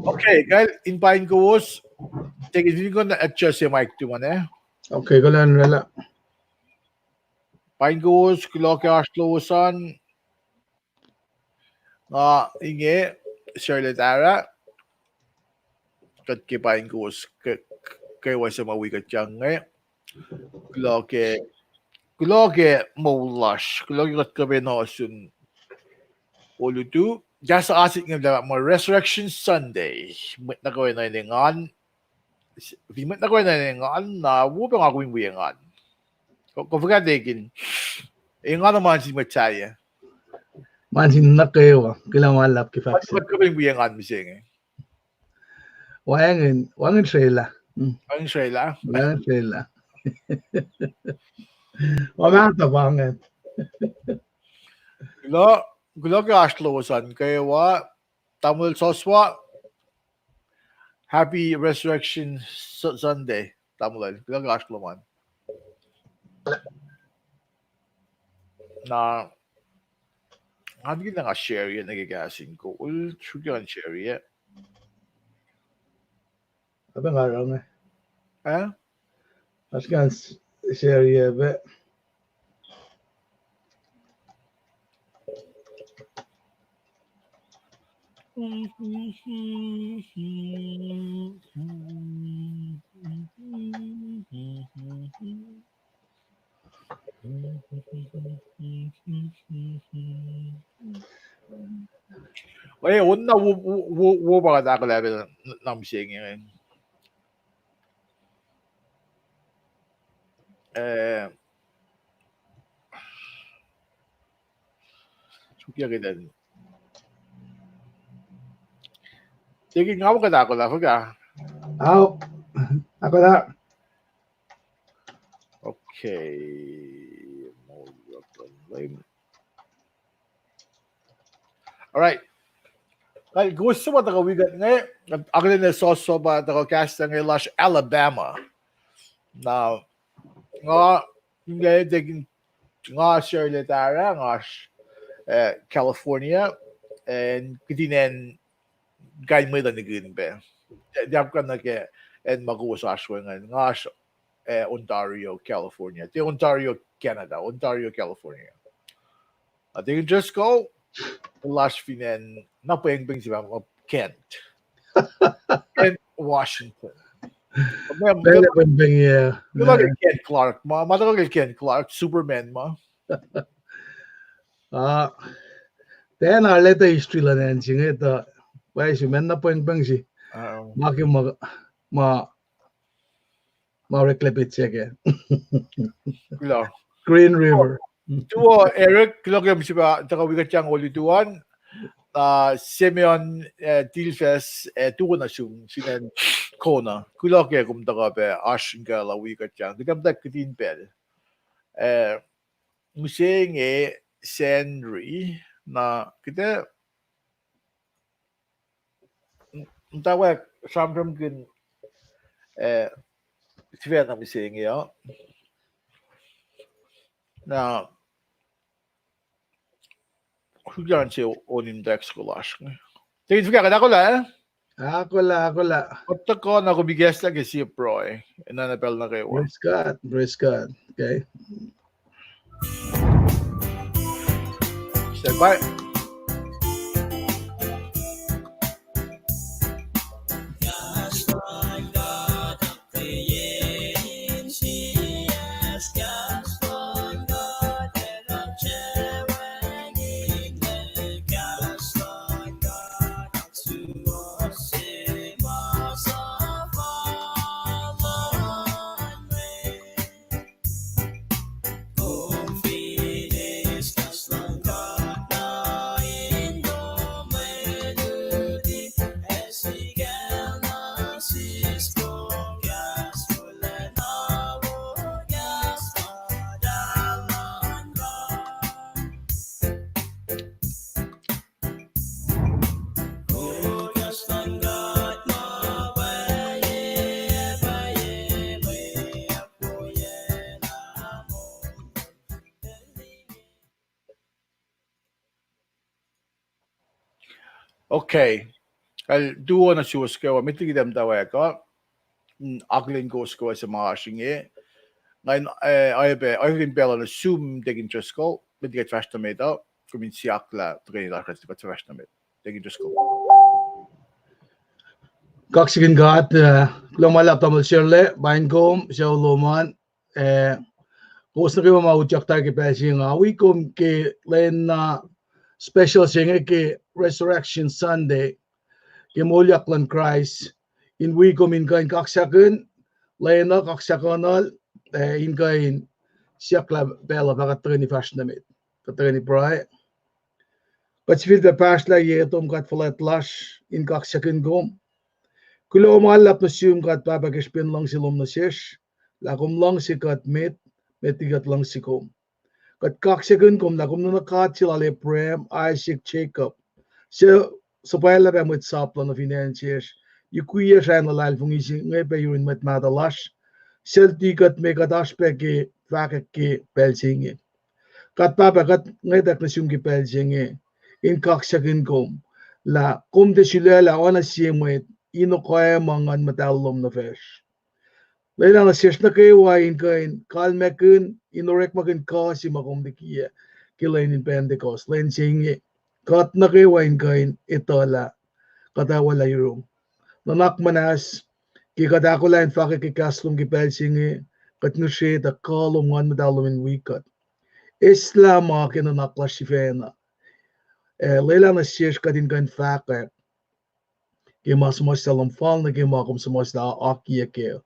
Okay, guys, in pain ko was take it ko na adjust yung mic to man eh. Okay, galan wala. Pain ko was kloke ashlosan nga inge Charlotte Ara kat ki pain ko was kay was sa mawikat yang eh. Kloke Moulyak kloke kat kabe no sun ulutu just asik nga mo Resurrection Sunday mit na ko na ningan vi mit na ko na ningan na wo ba nga kuin wiengan ko fuga dekin ingan naman si Mataya Mansin na kayo, kailangan malap kifax. kat kabe wiengan mising Wangin trailer. ang Sheila Wangin trailer. Wamata banget. Glock ashlosan kay wa Tamil soswa Happy Resurrection Sunday Tamil Glock ashloman na hindi na nga share yan nagigasin ko ul chugan share yan Apa ngarang eh. eh Askan share ye be. Wait, una wo ba da ko level nam sing yan chukia ke den sige nga mo ka da ko la fuga Ako na. okay alright kay gusto mo ta wigat nga ako na soso ba ta cast nga Lush Alabama now nga nga degin nga Charlotte Ara nga California and kitinen gay mo da nigin ba diap ka na ke and magusa aswengan nga Ontario California the Ontario Canada Ontario California I think just go last finen na pweng si Kent Kent Washington Pwede pweng yeah. Ken Clark matagal Ken Clark Superman ma Then aleta history la nan singe ta why si men na pweng si maki ma reclipit siya Green River. Tuo Eric kilogam si ba takawigat yang olituan Simeon Tilfes tuo na sinan kona kuloke kum takabe ashinga la wigat yang digam tak kitin pel musing Sanri na kita tawa samram kin Sifac na musing ya na hujan siya onin dex ko lash. Tingin ka ako la. Ako la. Pagka ko na ko bigas lang si pro Nanapel na kayo. Praise God. Okay. Say bye. Okay. Al duo na siya ko, mitigi dem daw ka. Aglin ko ko sa mga singe. Ngayon, ay rin pala na Zoom degin Driscoll, mitigi trash na may daw. Kumin siyakla, tugay nila kasi pa trash na may. Degin Driscoll. Kaksigin gat, lumalap tamal siyerle, bain kom, siya luman, kung na kayo maudyak tayo kay Pesi nga, we kom ke len na special siya ke Resurrection Sunday, ke Moulyak lan Christ, in we kom in kain kaksakin, len na kaksakanal, in kain siya kla bela baka treni fashion damit, katreni brai. Patsvil be pasla yetom kat falat lash, in kaksakin kom, kulo umalap na siyum kat papagespin lang silom na siyesh, lakom lang si kat metigat lang si kom. Kat kaksakin kom, lakom na nakat sila le Prem, Isaac, Jacob. So, supaya la ba mo sapla na financiers, yukuya siya na lal fung isi, ngay pa yun mat madalas, sel tikat me kat aspeke, fakak ke pelsingi. Kat papa kat ngay tak na siyum ki pelsingi, in kaksakin kom, la kom de silela ona siyemwet, ino kaya mangan matalom na fish. Laila na siya na kayo wain kain, kalmekin, inorek makin kasi makom de kiya, kilain in Pentecost, lain singi, kat na kayo wain kain, ito la, katawala yung. Nanak manas, kikadakulain fakikikaslong kipel singi, kat nushe da kalom ngan matalom in wikat. Islam mga kinanakla si Fena. Laila na siya kadin kain fakik, kimas salam fal na kimakom sumas da akiya kayo.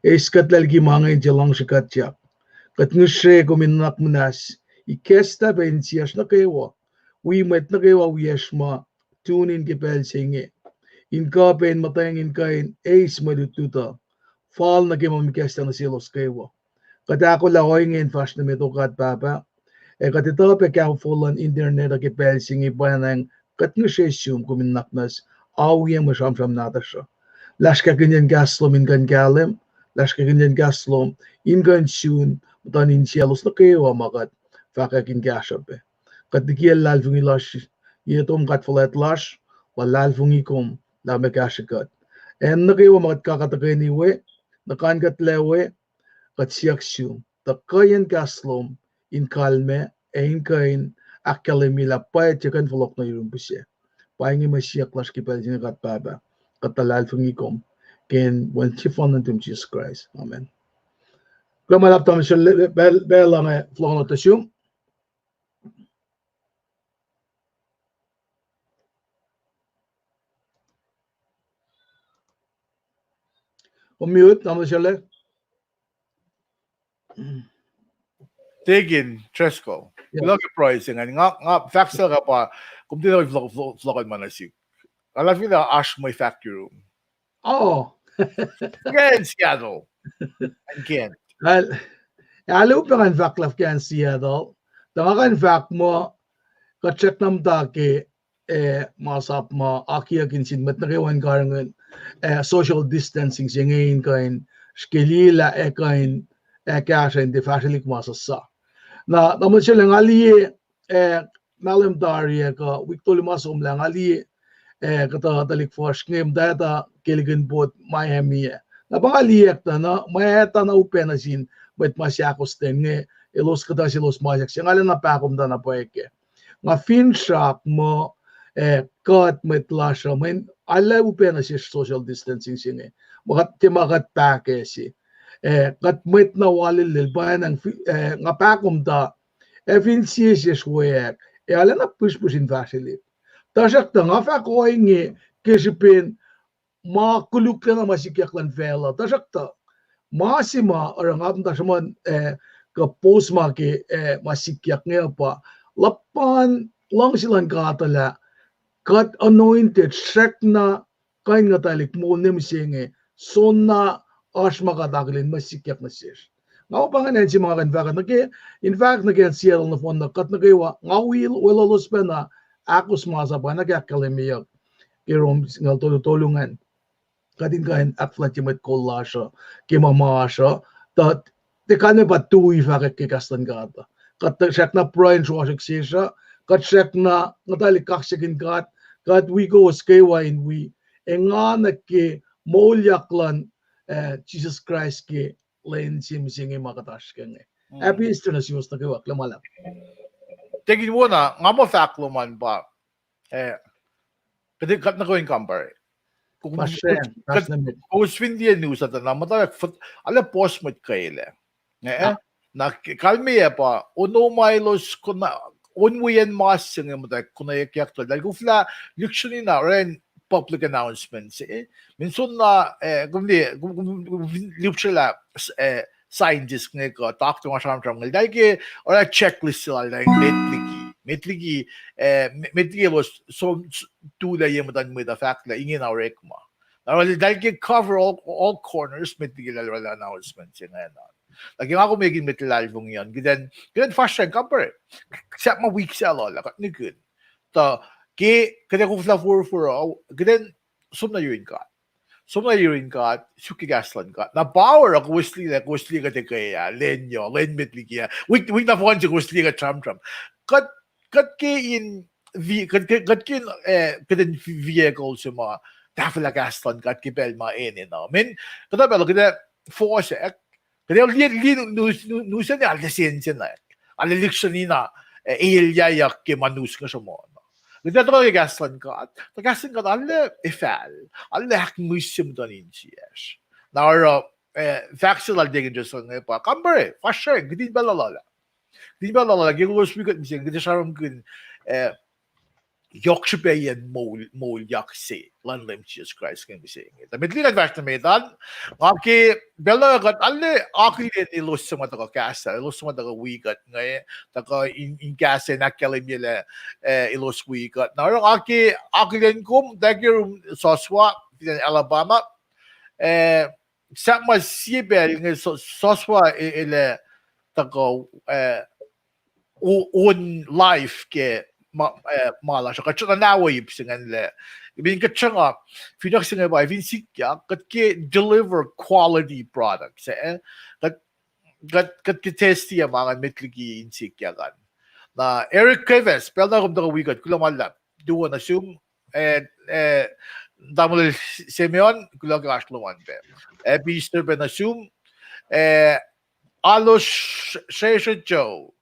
Iskat lalgi mga jalang sikatyak. Kat nusre kuminak manas, ikesta ba insiyas na kayo. Wimet na kayo wiyasma, tunin kipel singi. Inka pen matayangin kain, ace madututa. Fal na kimamikesta na silos kayo. Kat ako lakoy ngayon fast na mito kat papa. Kat ito pa kaya fulan internet na kipel singi pa nang kat nusre siyum kuminak nas, awiyang masyam-syam nata siya. Las ka ganyan gaslom in kan galim, las ka ganyan gaslom in kan siyun, matanin sielos na kayo makat, fakakin gasap eh. Kat dikiel lalfungi las, yetom kat falet las, walalfungi kom, lame kasakat. En na kayo makat kakatagay niwe, nakan kat lewe, kat siyak siyum, takayan gaslom, in kalme, in kain, akalimila pa, tyakan falok na yung busya. Pahingi masyak las kipel sini kat baba. Katalal fungikom ken when chifon nantum Jesus Christ. Amen. Kamalap tam siya bela nga flong notasyon. Mute tam siya le. Tegin Tresco. Lagi pricing nga facts ka pa kung di na vlog man asik. Alam mo na ash my factory room. Oh. Again, Seattle. Again. Well, alu pa kan vaklaf kan Seattle. Tama kan vak mo ka-check nam ta ke masap mo akiya kinsin mat na kawan karangan social distancing siya ngayon kain skilila kain kaya siya hindi fasilik masasa. Na naman siya lang ali malam darya ka wiktuli masom lang ali kata talik force ngem data kiligan bot Miami na bangaliyak na mayata na open na sin bet masyakos din nge ilos kata silos masyak siya ngalan na pakom da na poeke nga fin shock mo kat met lasha men ala open na siya social distancing siya nge makat timakat pake si kat met na walil bayan ang nga pakom da fin siya siya swek ala na push-pushin facility tasak ta nga fa ko ngi kisipin makuluk na masikyak lan vela tasak ta masima orang apun ta saman ka post ma ke masikyak nga pa lapan lang silang katala kat anointed shek na kain nga talik mo nem singe son na as makadaglin masikyak na sis nga panganan si mga kanvakan in fact nag Seattle na phone na kat nagaywa nga will pa na akos masa pa nagkakalimiyak kirom ngal tulungan kadin kain akflat yung kollasya kimamasya tat te kane pa tuwi fakek kikastan kata kat shek na Brian Schwashik siya kat shek na natali kaksekin kat God we go skewa in we engana ke Moulyak lan Jesus Christ ke len sim singe makatash kenge. Happy Easter na siyos na kewa klamala. Tingin mo na, nga mo fact man ba, kasi kat na ko yung compare. Pashen, tas na mit. Kung svindiye news at na, matarak, ala post mo kayle. Na kalmiye pa, uno mailos kuna, unwiyan mas singe mo tayo, kuna yakto, dahil kufla, yuksyon na, rin, public announcements, minsun na, kung yuksyon scientist nga ko, talk to nga siya mga, dahil ki, ora checklist sila, dahil metligi los, so, tulay yung matan mo the fact na, ingin na rek mo. Dahil ki cover all corners, metligi lalala announcements, yung nga na. Lagi nga ako may ginitlal mong yan. Ganyan fast siya, kapare. Siya ma weak siya, lola. Nikun. Ta, kaya kung fla for, ganyan, sum na yun ka. Sum na yun ka, suki gaslan ka. Na power ako, wisli ka te kaya, len mitli kaya. Wik na po siya, wisli ka tram. Kat kayin, kaden vehicle sa mga, tafala gaslan ka, at kipel mga inin, no? Men, katabelo, kaya, force, kaya nusa niya alesensya na. Aleliksyon niya iilyayak ke manus ka sa mo. Kaya ito kaya gaslan ka. Gaslan ka alle ifal. Alle hakmusim doon insiyas. Now, factual digin just on pa. Kambare, fashion, gidi ba lalala. Gidi ba lalala. Gilwas bigot niya. Gidi siya rin kun Yokshibeyan Moulyak se lan Jesus Christ kan bisa inget. Tapi lihat versi medan, aki bela kat alle aki ilus sama taka kasa, ilus sama taka wikat ngay, taka in kasa nakkalim yela ilus wikat. Na orang aki len kum dagir soswa di Alabama, sama sibel ngay soswa ile taka on life ke mala siya. Katsa na nawayip siya nga nila. Ibig katsa nga, finak siya nga ba, ibig sikya, kat deliver quality products. Kat testi ya mga metligi in sikya kan. Na Eric Creves, pero na kung nakawigat, kulang malap. Duwa na siyong, damol Simeon, kulang kasluman pe. Epister pe na siyong, Alu Joe,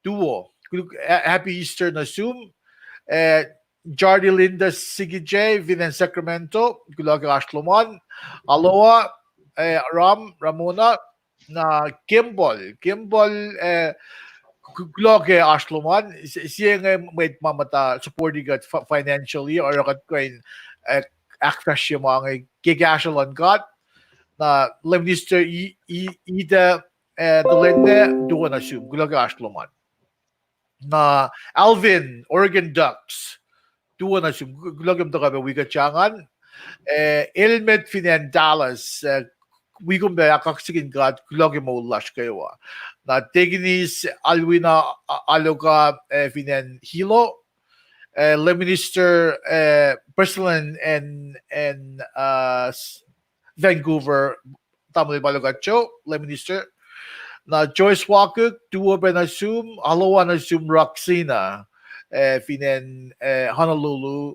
duo. Happy Easter na Zoom. Jardy Linda Sigij, Vinen Sacramento, Gulaga Ashloman. Aloha, Ramona, na Kimball, Gulaga Ashloman. Siya nga may mamata supporting it financially or kat kain aktas yung mga gigashalan kat na Minister Ida Delende, duwa na Zoom, Gulaga Ashloman. Na Alvin, Oregon Ducks, duwa na siya, gulagam to kami, wiga tiyangan, Ilmet Finan Dallas, wigong ba, kaksigin ka, gulagam mo lash kayo, na Teginis, Alwina, Aloga, Finan Hilo, Leminister, Personal and Vancouver, Tamil Balogacho, Leminister, na Joyce Walker, duwa ba na Zoom, halawa na Zoom Roxina, Finen Honolulu,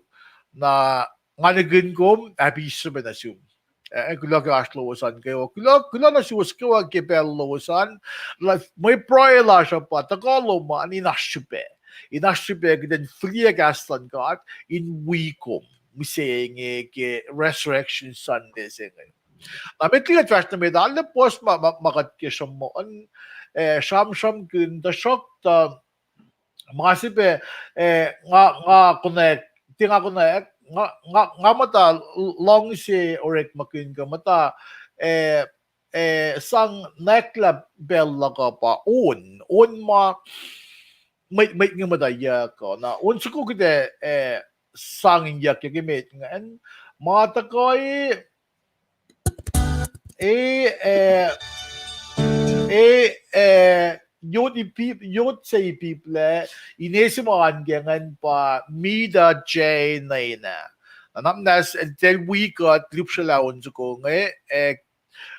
na nganagin ko, happy Easter ba na Zoom. Kulag aslowasan kayo. Kulag na siya kayo ang kipelawasan. May proyela siya pa, takalo man, inasyape. Inasyape, then free gaslan ka, in weekom. Misayang ke Resurrection Sunday sa ngayon. Damit lihat versi medan le post makat ke mo an sham kun da shok ta makasih pe nga connect tinga connect nga mata long si orek makin ka mata sang nightclub bell ka pa on ma may nga madaya ko na on suko kite sang yak gimit nga an mata ko youth say people inesimaan gangan pa mida J na ina. Namnas until we got trip siya laon ko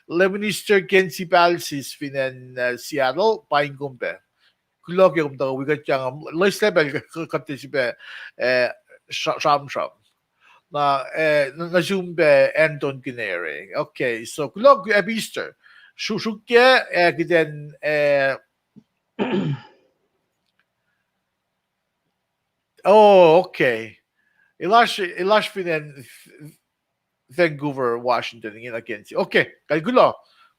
Leminister Kensi Palsis finan Seattle paing kumpe. Kulog yung daw we got yang last level katisipe sham na na jumbe Anton Ginere. Okay, so kulog ebister. Shushuke giden oh okay. Ilash pinen Vancouver, Washington in against. Okay, kay gulo.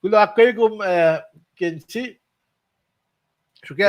Gulo akay gum kensi. Shuke.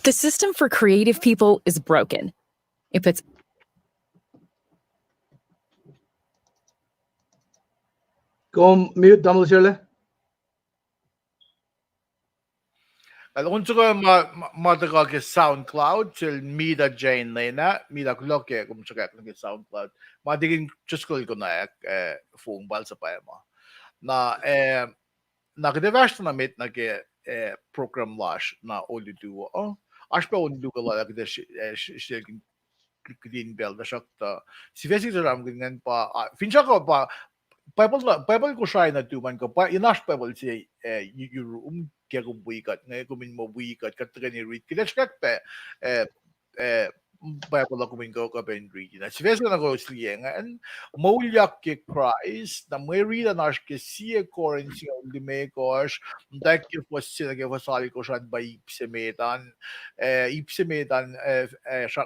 The system for creative people is broken. It puts Go mute, Donald Shirley. Kung matagal ke SoundCloud til Mida Jane Lena, Mida klokke kung tsaka ke SoundCloud. Madigin chuskol ko na phone bal sa pa mo. Na nakadevast na mit na ke program lash na oli duo. Oh, ashpa oli duo la ke shilkin kredin bel da shakta. Si vesi ram ganyan pa fincha ko pa Bible ko siya na tuman ko pa inash Bible si yung kaya kung buikat ngayon kumin mo buikat kataga ni read kita check pa Bible ako kumin ko ka ben read na si Vespa na ko siya ngayon Moulyak ke Christ na Mwe Read na ke siya Corinth siya ulime kosh dahil ke po sila ke fasali ko siya ba ipsemetan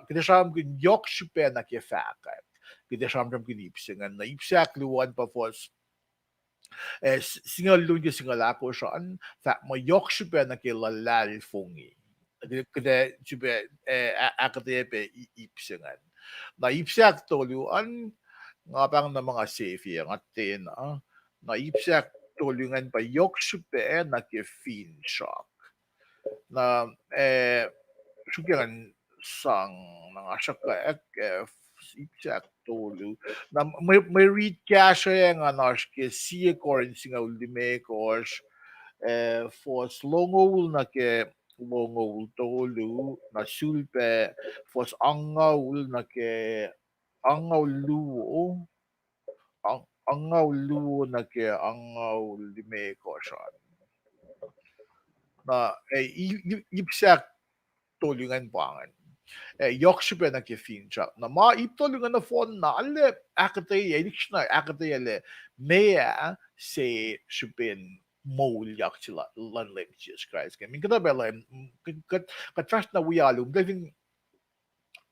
kita siya yung yok siya na ke fakat kita samram kinipsingan na ipsak luwan pa fos singal lun ke singal ako siya fa mo yok siya na ke lalal fungi 그대 집에 akadebe ipsengan na ipsak toluan nga bang na mga safe nga tin na ipsak tolungan pa yoksupe na ke fin shock na sugiran sang nga shaka ipsak tolu na may read cash nga naske si Corinth singa ultime course fos longol na ke longol tolu na sulpe fos angaul na ke angaw luo angaw luo na ke angaw lime ko siya na ipsak tulungan pangan yoksupe na ke fincha na ma iptulungan na phone na alle akatay edition na akatay alle mea se shupin Moulyak sila lanlem Jesus Christ kami kada bela ka trust na wialo gavin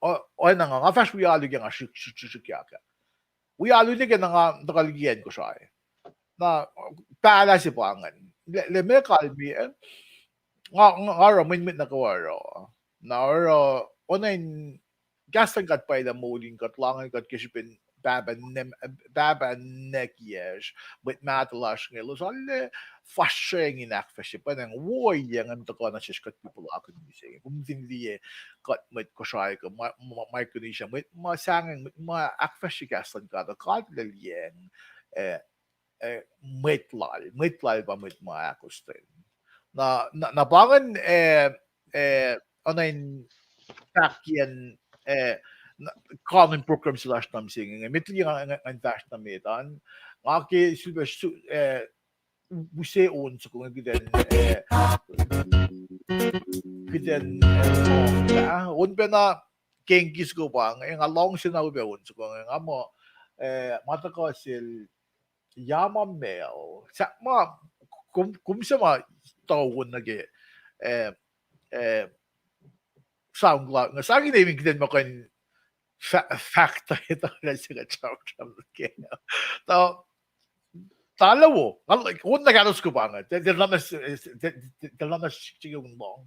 o na nga fast wialo nga shikaka wialo ni nga nakaligyan ko siya na pala si pangan le me kalbi nga ramin na kawaro na onain gastan kat pa ila moling kat langan kat kisipin baban nekies with matalash ngelos alle fashing in akfaship and woy yang ang tako na siskat people ako ni say kung hindi kat mit ko siya ko my condition with masangin mit ma akfashi gastan ka the kat lalieng mitlal ba mit ma akustin na bangan onain takyan common program slash nam singing mitli ang dash na metan ngaki silver buse on so kung giden on pa na kengkis ko pa ng along sinaw ba on so kung nga mo mata ko sil yama mail sa ma kum sa ma tawon na ge sound like nga sa akin naming giden mo kan factor ito na siya chow ke to talawo like un na ganos ko ba nga del na sigong long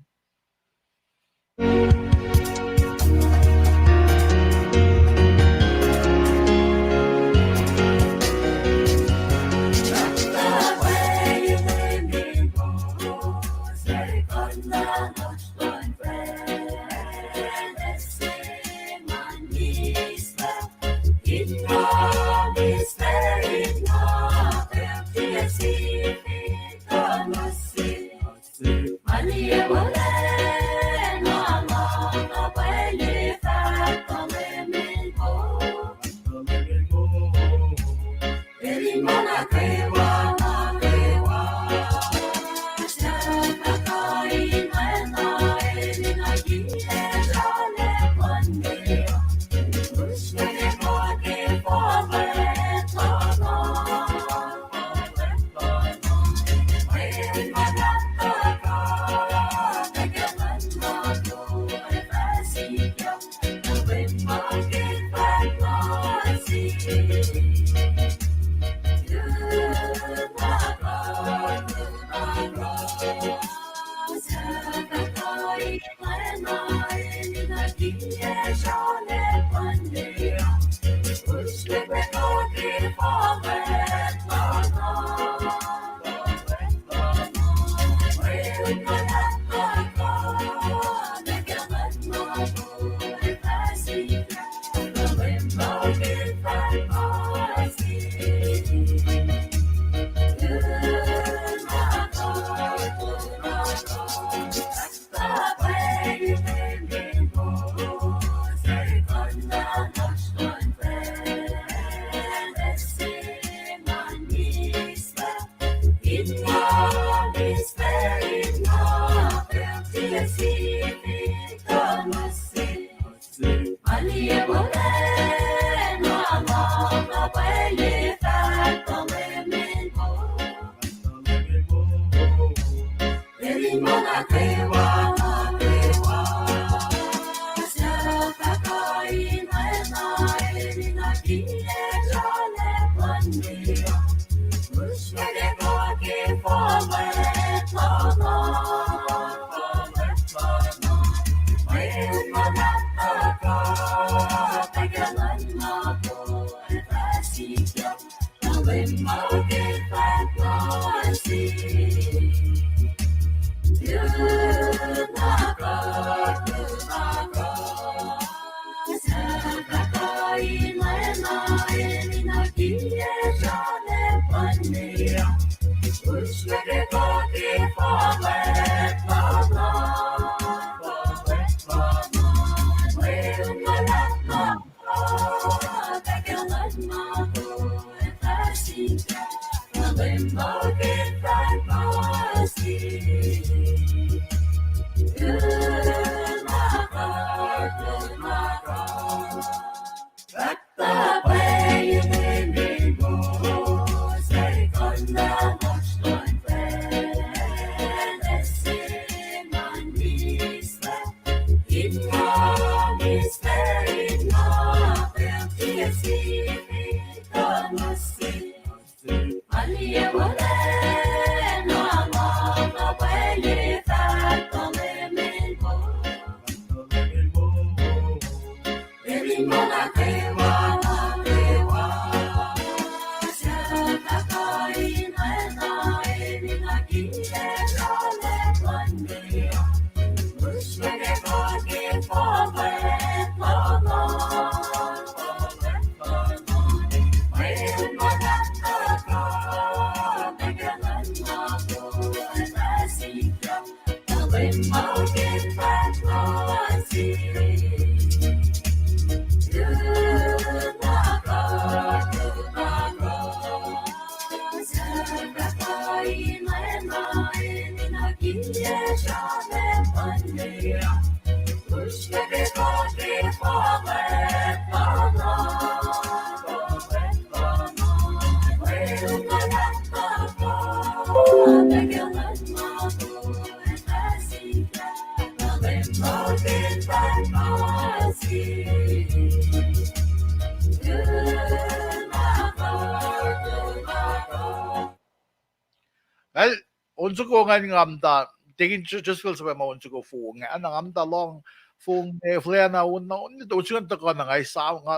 Well, unsa ko nga ngamda tingin just feel sa mga unsa ko fu nga anang amda long fu flea na unna unna unsa ka ka nga sa nga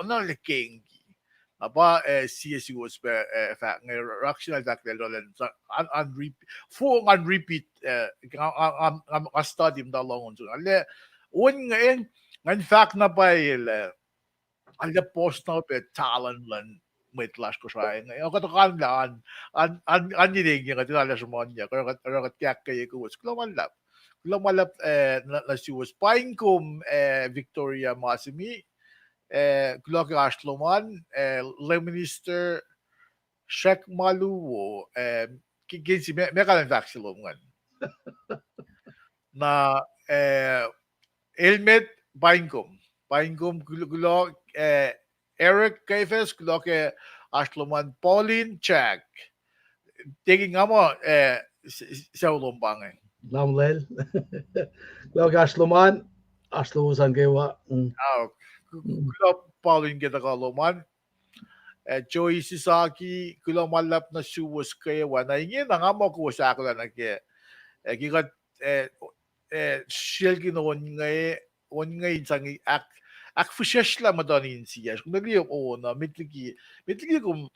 ana leking apa CSU was fa nga rational that level and repeat fu nga repeat nga study mda long unsa ale un nga in fact na pa alle post na pe talent lan med las ko siya ngayon ko to kan an dinig niya kasi alas mo niya pero kaya kaya ko was kumalap na si was paingkum Victoria Masimi Glock Ashloman Leminister Sheikh Maluwo kinsi me kalan vaccilongan na Elmet paingkum Glock Eric Kaifes, Glock Ashloman, Pauline Chak. Taking mo, sa ulombang eh. Namlel. Glock Ashloman, Ashloman kewa. Glock Pauline kita kaloman. Joey Sisaki, Glock malap na suwas kaya wana. Ingin na nga mo ko sa ako na nagke. Gigat, shell ginoon ngay isang ak försöksla med den insidan. Kung nagli o na mitligi kung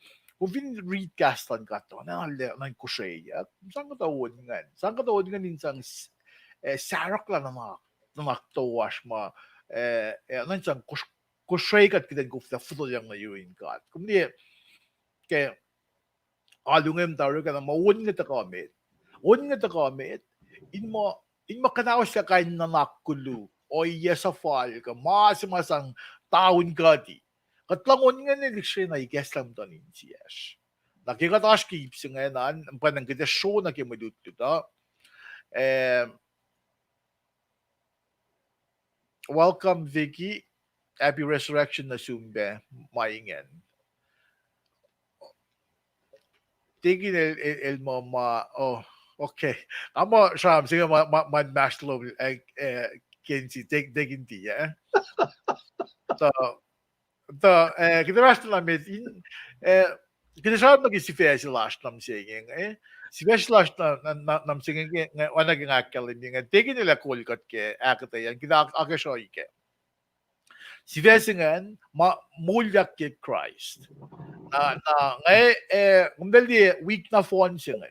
fin readcastan ka to na ang kusaya. Saan ka tawon nga ninsang sarak lang na naktawas ma ninsang kusaya kat kita gufta futo yang na yun ka. Kung di kaya alungem taro ka na mawon nga ta comment. Won nga ta comment in mo kanawas ka kain na nakulu. O yes a fall ka masang taon ka di. Katlangon nga niliksyon na i-guess lang doon in CS. Nakikataas keeps nga yan, ang panang kita show na kimadut ito. Welcome Vicky. Happy Resurrection na sumbe. Maingen. Tingin el mo oh, okay. Amo, Sham, sige ma-mash love Kenzi, taking tea, yeah. Kita rest namin kita sabi mag-isifaya si last nam singing si last nam singing wala ginakalim nga taking nila kulkat ke akita yan kita akashoy ke si Vesingan Moulyak ke Christ na kung dali week na phone siya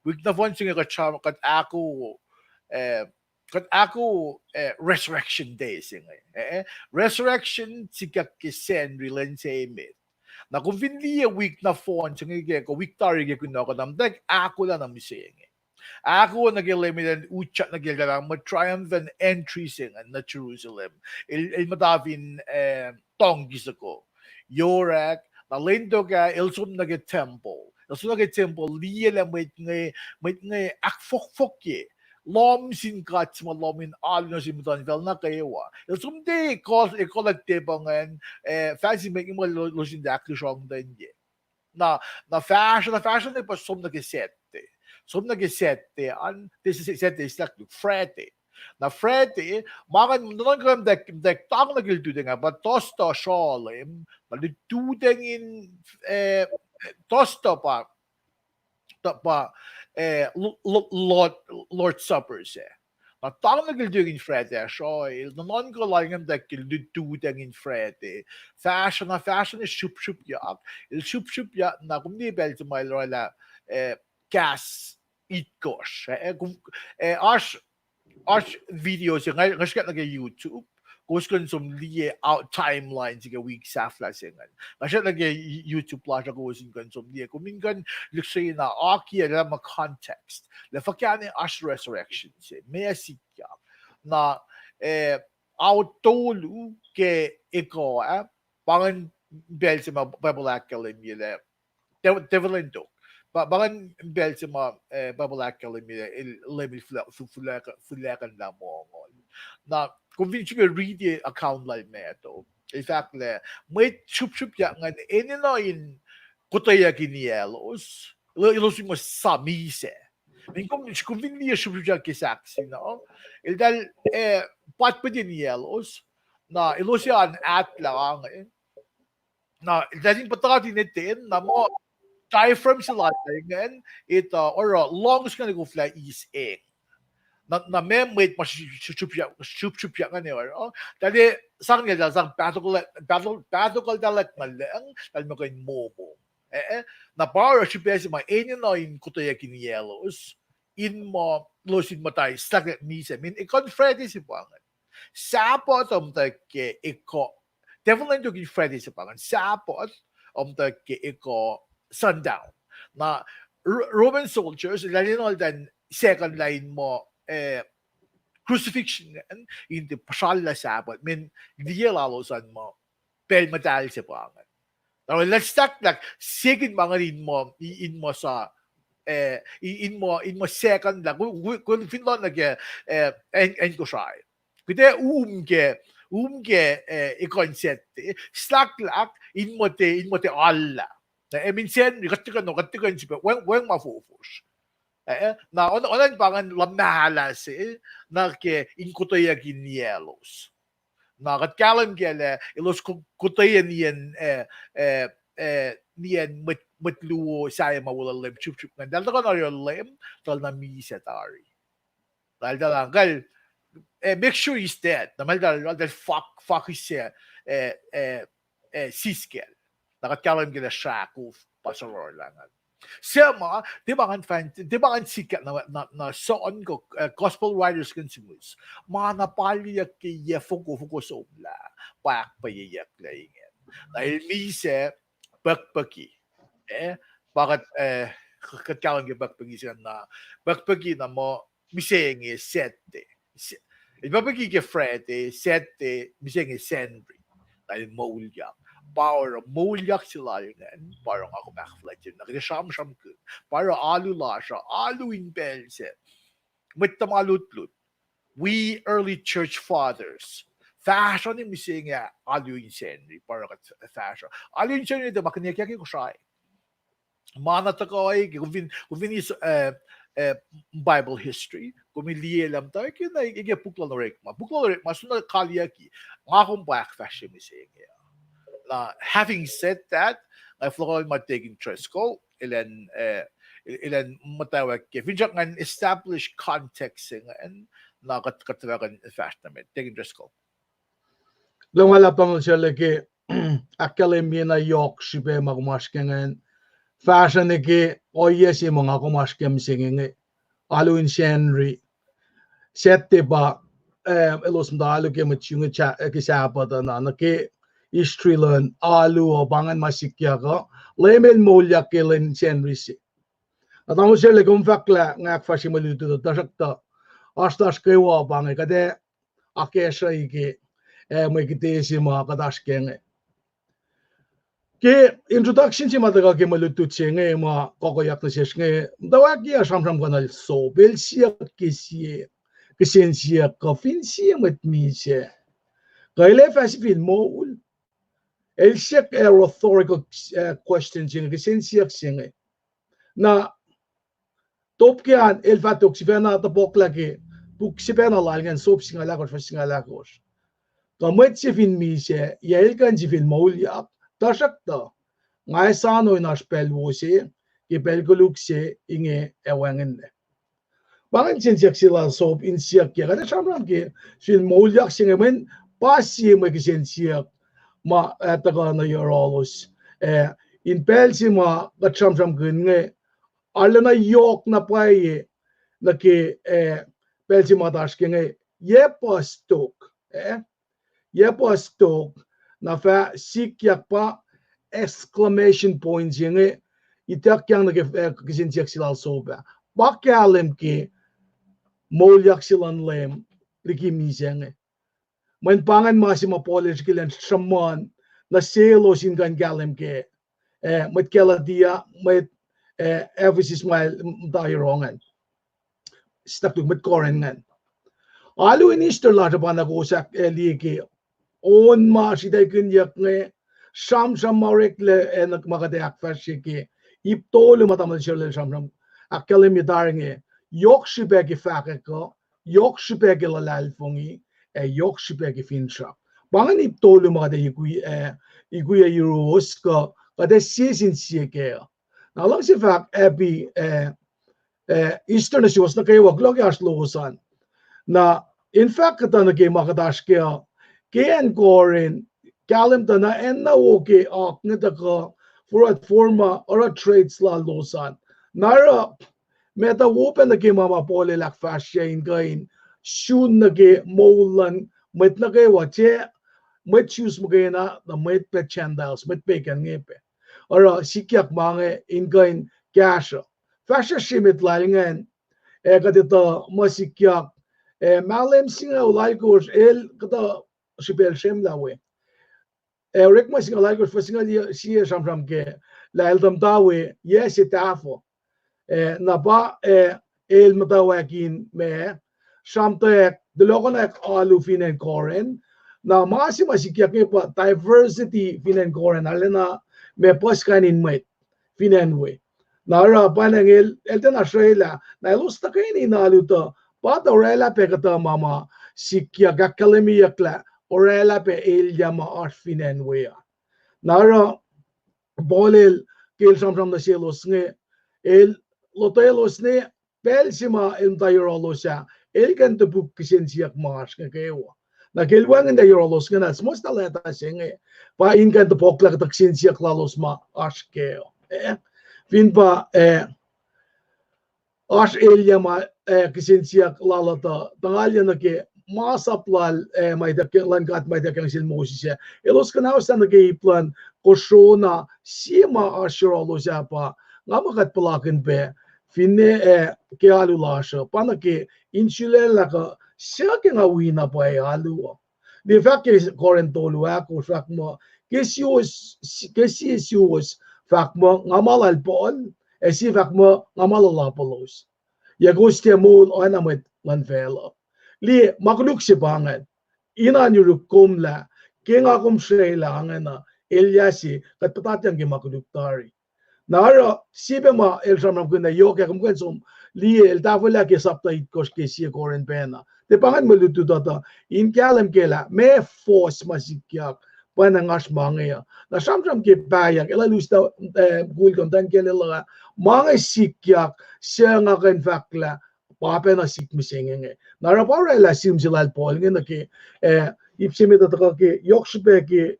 week na fon singa kat ako resurrection day singa resurrection siga kisen rilen say mit na kung vinli week na fon singa ko week tari ko na ko namdag ako la na misinga ako nag-eliminate uchat nag-galang triumphant entry singa na Jerusalem il madavin tonggis ako yorak na lendo ka ilsum nag-temple liela may akfok lom sin kat ma lomin alno sin mutan vel na kayewa ilsum de cause e collective bangan fancy making mo losin da akshong denye na fashion ne pas som nag-sette an this is sette is like frete na frete makan non gram dek tang nagildu nga but tosta shalim malidudeng in tosta pa Lord Suppers na tang nagildu in frete shoy non ko lang dek kilidudeng in frete fashion is shup yak na kumni bel to my rola gas eat gosh arch videos yung ngaskat nag YouTube kung som liye out timeline siga week safla singan ngaskat nag YouTube plaza ko sin kan som liye kumingan luksay na aki ala ma context la fakane ash resurrection se may sikya na autolu ke iko pangan bel sa Bible Academy le develento Bagan bel sa Bible Academy level fulakan na mo na kung hindi ko read the account like meto in fact may chup ya nga in kutaya kinielos ilos mo samise min kung hindi chup ya kisaksi no il dal pat pa din yelos na ilos yan at lang na dating patati netin na mo diaphragm sila ngayon ito or longs ka nag-fly is na membrane pa chup nga niyo dali sang niya sang battle dalat malang dali mo kayo momo na para chupya si mga in kutaya kinielos in mo losin mo tayo stagnet misa min i-confredi si pangan sapot ke iko definitely to confredi si pangan sapot ke iko sundown na Roman soldiers lalo dan second line mo crucifixion hindi pasal la sabat min diya lalosan mo pel madal sa pangan now let's start like second mga in mo sa in mo second la kung finland nag en ko siya kaya i-concept slack in mo te alla na minsan katikan si weng mafufus na onan pangan lamnahala si na ke inkutoya ginielos na katkalam gele ilos kutoya niyan matluo saya mawala lem chup nga dal ko na yung lem tal na misa tari dal dalangal make sure he's dead na mal dal fuck is siskel na katkalam gele shakuf pasaror langan Sema, di ba kan sikat na soon ko gospel writers kan simus. Mga napaliyak kaya fuko sa umla. Payak payayak laingin. Dahil mise, bakpaki. Bakit katkalang yung bakpaki siya na bakpaki na mo misengi sette. Bakpaki ke frete, sette, misengi senri. Dahil Moulyak. Power Moulyak sila yun. Parang ako backflight yun. Nakikasham-sham ko. Parang alu lasha. Alu in Sanri. With tamalut-lut. We early church fathers. Fashion yung missing Alu In Sanri. Parang fashion. Alu In Sanri ito, makiniyakyakin ko siya. Manata ko ay, kung vinis Bible history, kung miliye lang tayo, kaya pukla na rekma. Pukla na rekma, sunod kaliyaki. Nga akong back fashion missing having said that, I feel like taking Tresco, ilan matawag ke. Vidyak ng established context and nakatwagan fashionament. Taking Tresco. Lumala pa mo siya lagi akademya na yok sibe magmaskengan fashion ke o yes mga kumaskem singing Alu In Sanri sette ba elos mdalu ke machunga cha ke sapa na ke istrilon alu o bangan masikya ko lemel Moulyak ke len Sanri si atamo sele kom fakla ngak fasimalutu tasakta astas ke wa bangai kade akesha ike mai kite si mga kadaskenge ke introduction si mataga ke malutut siya nga mga kokoyak na siya nga dawag niya samsam kanal so bel siya kisiyan siya kafin siya matmi siya kaile fasifin mo el siya rhetorical question siya kisiyan siya nga na top kiyan el fatok si pena tapok lagi buk si pena lalgan sop singa lagos kamat si fin mi siya yael kan si fin Moulyak tasakta ngay sano na spell si ki pelguluk si inge ewangen bangan siyak sila sob in siyak ya kada samram ki sin Moulyak singemen pasi mo ki siyak ma taga na yorolos in pel si ma gatsamsam gun nge ala na yok na paye na ki pel si ma dash ki nge ye postok na fa sikyak pa exclamation points yang itak yang nagkisin siyak sila soba bakalem ki Moulyak silan lem likimi siyang man pangan masi mapolish kilan shaman na selo sin kan galem ke mat kela dia mat every smile dairongan step mat korengan alu in Easter la pa nagusak liki on ma siday kunyak nge Sham marek le enak magadeak fasiki iptolu matamal shirle sham akalim yadaringe yok shibegi fakeko yok shibegi lalalfongi yok shibegi finsha bangan iptolu magade iguya euros ko kade season sieke na lang si fak ebi Eastern na siwas na kayo waglog aslosan na in fact kata na kay makadash kaya kayan Corinth Kalim ta na en na okay ak nita ka for a forma or a trades la losan nara meta wopen na ke mama pole lak fasya in kain shun na ke molan met na ke wache met choose mo kaya na met pe chandals met pe kan ngepe ora sikyak mange in kain cash fasya shimit lalingan kadita masikyak malem singa ulaikos el kata sipel shem lawe Rick mas singa lagos fa singa siya samsam ke la eldam tawe yes itafo na ba el matawakin me samte de logonak alu finen Corinth na masi masikyak ke pa diversity finen Corinth alena me pas kanin met finen we na ra panangel elten Australia na elusta kaini na aluta pa dorela pe kata mama sikya gakalemi yakla orela pe el llama arfinen wea nara bolel kel samsam na selos nge el lotelos ne pelsima el tayrolos el kan to buk kisen siak mas nge kewa na kelwang en tayrolos nge nas most aleta senge pa in kan to pokla tak kisen siak lalos ma askeo fin pa as el llama kisen siak lalata tangalya na ke masaplal may dakilan kat may dakang silmosi siya elos kanawas na nagiplan kosona sima asyrolo siya pa nga makat palakin pe finne ke alu lasha panake insulela ka siya ke nga wina pa alu di fact ke Corintolo ako fact mo kesius fact mo nga malal pol si fact mo nga malalapolos yagustia mo anamit lanvelo li makluk si bangan ina nyuruk kumla kinga kum shrela angana Eliasi kat patatan ki makluk tari nara sibe ma el samram kunna yoke kum kensum li el tavola ke sapta it kos ke si Corinth pena te pangan malutu data in kalam kela me force masikyak panangas mangaya na samram ke bayak ela lusta gul kontan kelela mga sikyak siya nga kan fakla pape na sikmisenge nara para la sim silal pol nge ke ipsime ta ke yoksbe ke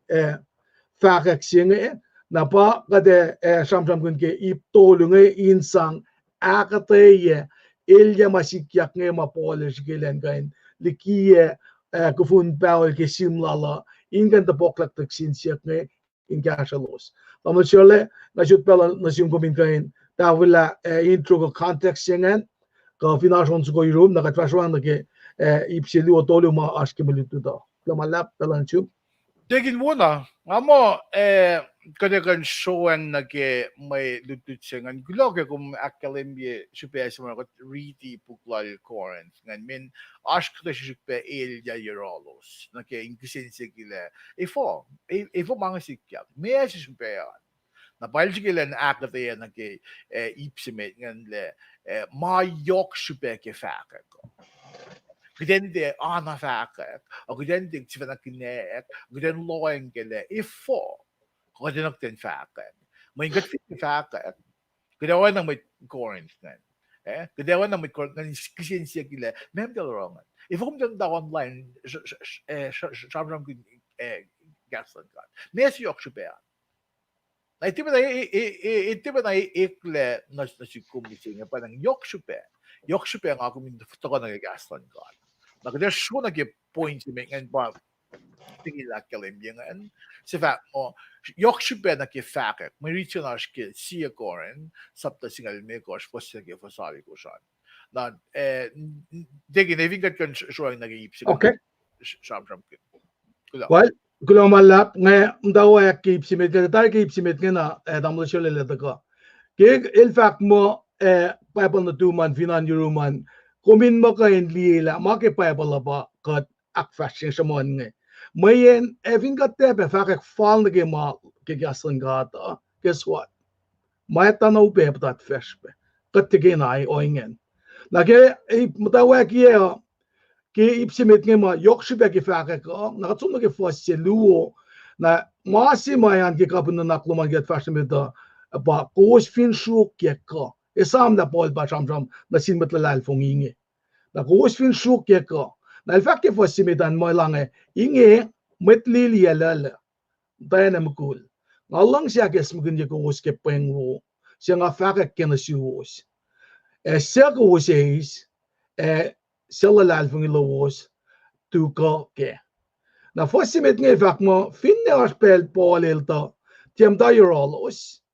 fakak singe napa kade samsam kun ke ip tolunge insang akate ye ilya masikyak nge mapolish gelen kain likie kufun paul ke simlala ingan ta poklak tak sinsiak nge in kashalos tamo chole na jut pala na sim komin kain ta wala intro ko context yengan ka finashon ko room na katwashwan ke ipsili o toluma askemelitu da lamalap talanchu Tingin muna, amo kadagan showang nage may lututsengan guloge kung akalimye supe sa mga riti puklal Corinth ngan min ask da supe ilya yerolos nage ingkisin sigila ifo mga sikyak may supe na paljigilen akate nage ipsimet ngan le mayok supe ke fakako. Gdende ana fakak, o gdende tsivanak kinek, gden loeng gele, ifo, gdenak ten fakak. May gat fit fakak, gdawan nang may Corinth nan. Gdawan nang may Corinth nan kisin siya gile, mem del rongan. Ifo kum da online, shabram kin gaslan kan. Mes yok shubea. Na itiba na ikle na sikumisi nga parang yok shubea. Yok shubea nga kumin futo na gaslan kan. There's so na points and ba tingin la kalim yan sa fact mo yok shibe na ke fact may regional skill siya koren sapta singal me kos posta ke fasali ko siya na digin even got kan showing nag-iip sila okay sham well kulo malap nga ndaw ay keep simit ka tar keep simit nga na damlo shole le ka ke il fact mo papal na 2 man finan yuruman kumin mo kain lila make papal ba kat ak fashion sa mon nga mayen even got te be fact fall na ke ma ke gasan gata guess what may tanaw pe that fresh pe kat te na ay oingen lage mutawa kiya ke ipsimit nga ma yokshibe ke fact ko nakatsum na ke fosse luo na masi mayan ke kapun na nakluman get fashion med da ba kos fin shu ke ka esam na pol ba cham na sin matlalal fong inge na kos fin shu ke ka na el fact ke fosse med an mo lange inge metlili alal dayana mukul ngalang siya ke smugin ye kos ke pengwo siya nga fact ke na siwos siya ko is sellalal fong ilawos tu ko ke na fosse med nge fact mo finne aspel polelta tiem da eurolos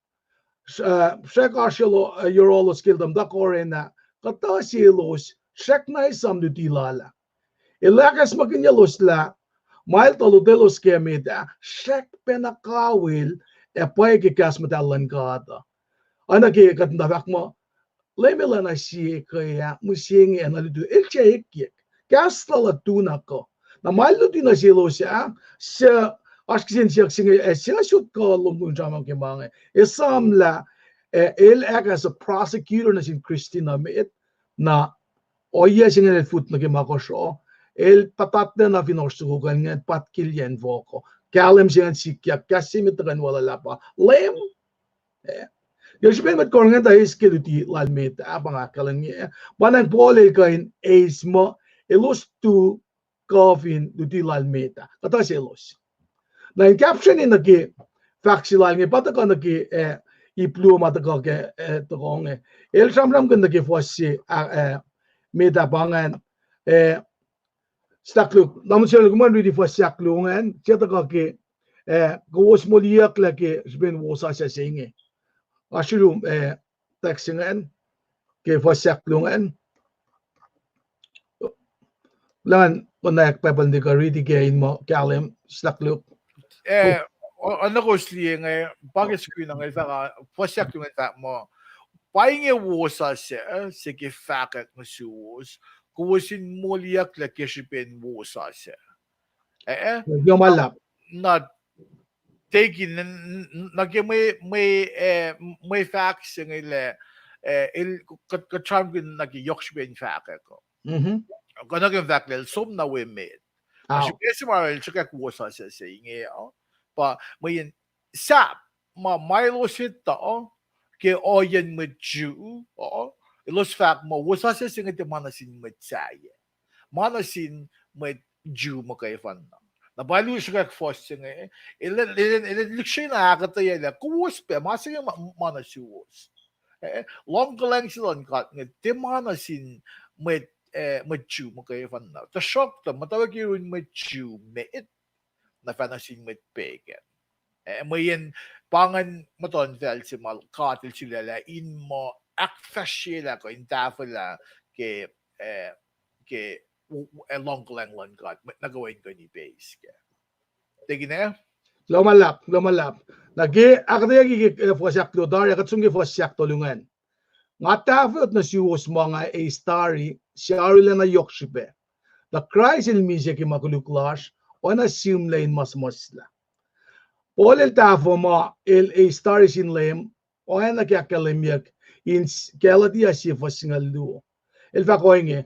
Shekashilo Eurolos kildam da korena katasilos shekna isam dutilala ilakas makinyalos la mail toludelos kemida shek penakawil pay kikas matalan gada anaki katanda fakmo lemela na si kaya musing analidu ilche ikik kastala tunako na mail dutina silos sa asksin siyak singe siyasut ko lumun jamang kemange isam la el as a prosecutor na sin Christina mit na oya singe el fut na kemakosho el patat na finorsugan nga patkilyen voko kalem singe sikyak kasimit kan wala lapa lem Yashben met kornga da iskeluti lalmet abang akalan niya banang pole kain esmo elos tu kofin duti lalmeta kata selos na in caption in nagi factual ngi pata ka nagi iplu mata ka ke to ngi el samram kan nagi fosse meta bangan stakluk namsel guman ridi fosse aklungan cheta ka ke gos Moulyak la ke sben wosa sa singe ashirum taxingen ke fosse aklungan lan onak papal ni ka ridi ke in mo kalem stakluk ano ko siya nga bagay screen nga isa pasyak yung nga mo painge wosa siya sige fakat na siwos kuwasin Moulyak la keshipen wosa siya yung malap na taking may facts nga ila katram kin yokshipen fakat ko kanagin fact lel som na we made Kasi maril siya kuwasa siya sa inge pa mayin sap Milo sita ke oyen med Jew ilos fact mo wasa siya singa te manasin med saya manasin med Jew mo kay fan Na balu siya fosting ilan likshin na akata yala kuwas pe masing mana siwas. Long lang sila kat ng timana sin met chu mo kayo fan na. Ta shock ta matawag yun met chu met na fan sin met peket. Mayan pangan maton tel si mal katil sila la in mo akfashila ko in tafala ke long lang kat nagawin ko ni base ke. Tegi na? Lomalap. Nagi akadaya gi fosyak lo dar yakatsungi fosyak tolungan. Nga tafot na siwos mga a starry siarila na yokshipe. The Christ in music ki makuluklash on a simlain mas masla. Paul el tafo ma el a starry sin lem o na kya kalemyak in kelati asi fosingal luo. El fakoinge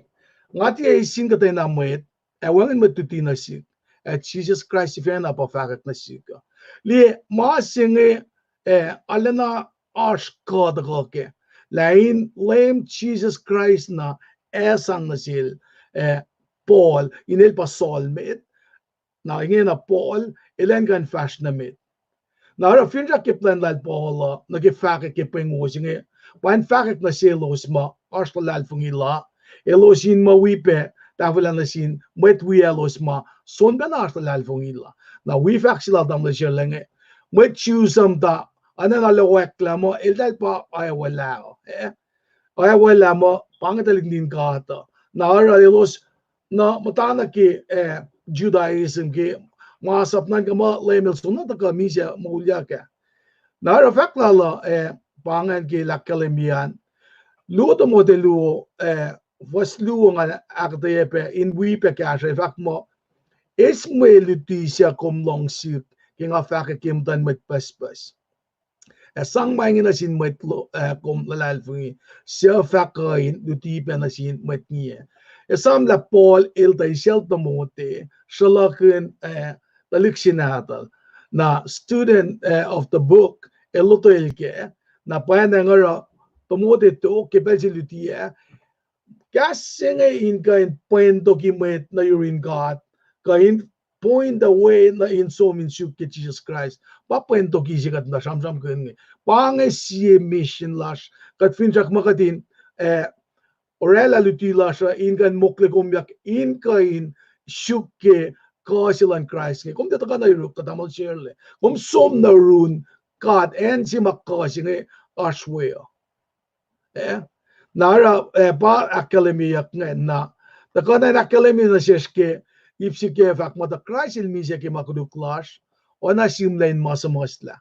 ngati a singate na mwet e wangen matuti na sig at Jesus Christ if na pa fakak na siga. Li ma singe alena ash god roke. Lain lem Jesus Christ na esang na sil Paul inel pa Saul met na ingin na Paul ilan kan fash na met na ra finja kiplan lal Paul na gifake kipeng usinge wan fakek na silos ma arslal fungila elosin ma wipe tavela na sin met wi elos ma son ben arslal fungila na wi fak sila dam na jelenge met choosam da anan alo reklamo eldal pa ay wala mo pangatalig din kata na ara elos na matana ki Judaism ki masap nan kama lemel sunna ta kamisa Moulyak na ara fakla la pangan ki lakalemian luto modelu waslu nga akdepe in wipe kashe fakmo isme lutisya komlong sik kinga fak kim dan met paspas sang mai na sin met kom lalal fungi sia fakain lutipe na sin met nie Esam la Paul il da shelta mote shalakin talikshinatal na student of the book eloto ilke na panda ngara tomote to kepelsilutia kasenge in kain point document na urin God kain point the way na in so min shuk ke Jesus Christ pa point dokisikat na samsam kun pange sie mission lash kat finjak makatin Orela lutila sa ingan mokle kumyak in kain shukke kasilan Christ kum dito ka na iruk katamal shirle kum som na run God and si makasi nge ashwea nara ba akademiyak nga na takana na akademi na sheshke ipsike fak mata Christ il misya ke makuduklash ona simlain masamasla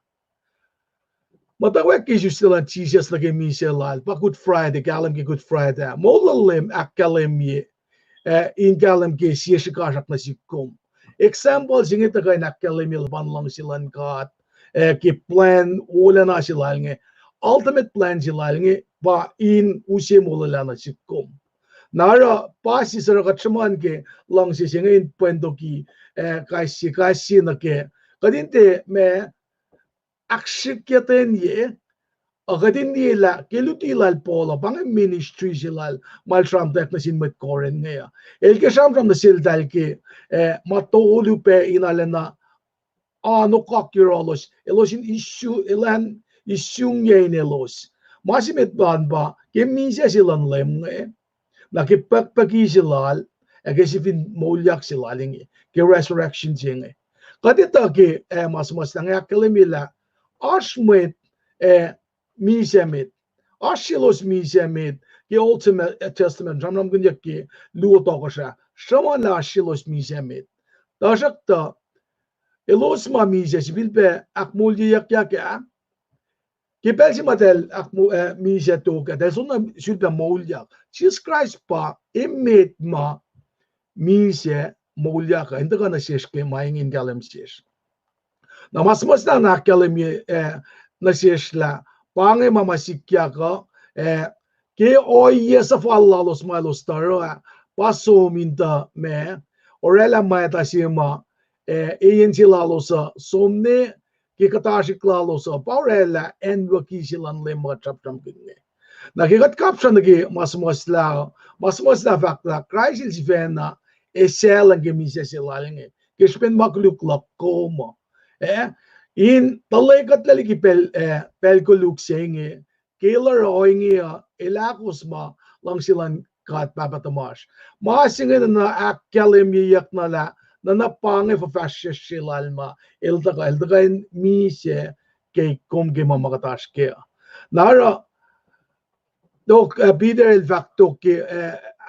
Matawag kisyo sila Jesus na kemisya lal pa Good Friday kalam ki Good Friday molalem akalemye in kalam ki siya shikasak na sikum example singit na kay nakalemye laban lang silang kat ki plan wala na sila nge ultimate plan sila nge pa in usye molala na sikum nara pa si sara katsaman ke lang si singin pwento ki kasi na ke kadinte me akshikyaten ye agadin nila kilutilal polo bang ministry silal maltram tek na sin met Corinth ngaya el ke samram na sildal ke matolu pe inalena ano kakirolos elosin issue elan isyung yen elos masimet ban ba ke minsa silan lem nge nakipagpagi silal agesifin Moulyak silaling ke resurrection jinge kadita ke mas nang akalemila Ashmet misemit, Ashilos misemit, the ultimate testament, Jamram Gunyaki, Luotokasha, Shaman Ashilos misemit. Dashakta, Elosma mises, Vilpe, Akmulyak Yaka, Kipelsimatel, Misetoka, there's one should be Moulyak. Jesus Christ pa, emit ma, mise, Moulyak, and the gonna sheshke, mying in Galem shesh. Na mas na nakalemi na siyesla pange mamasikya ka ke oye sa Allah los malos taro paso minta me orela maeta sima iyin sila losa somne ke katashi klalosa paurela enwa kisilan lema chaptam kinne nakikat caption nagi mas la fakta Christ is vena eselang gemisa silalinge Kishpen makluklak ko mo. In talagat laliki pel ko luksenge. Kailar oingi ilakos ma lang silang kat papatamash. Masingin na akademiyak na la na napangi fa fasya silalma ildaga mise kay kumge mamakatas kaya. Nara dok Peter el facto que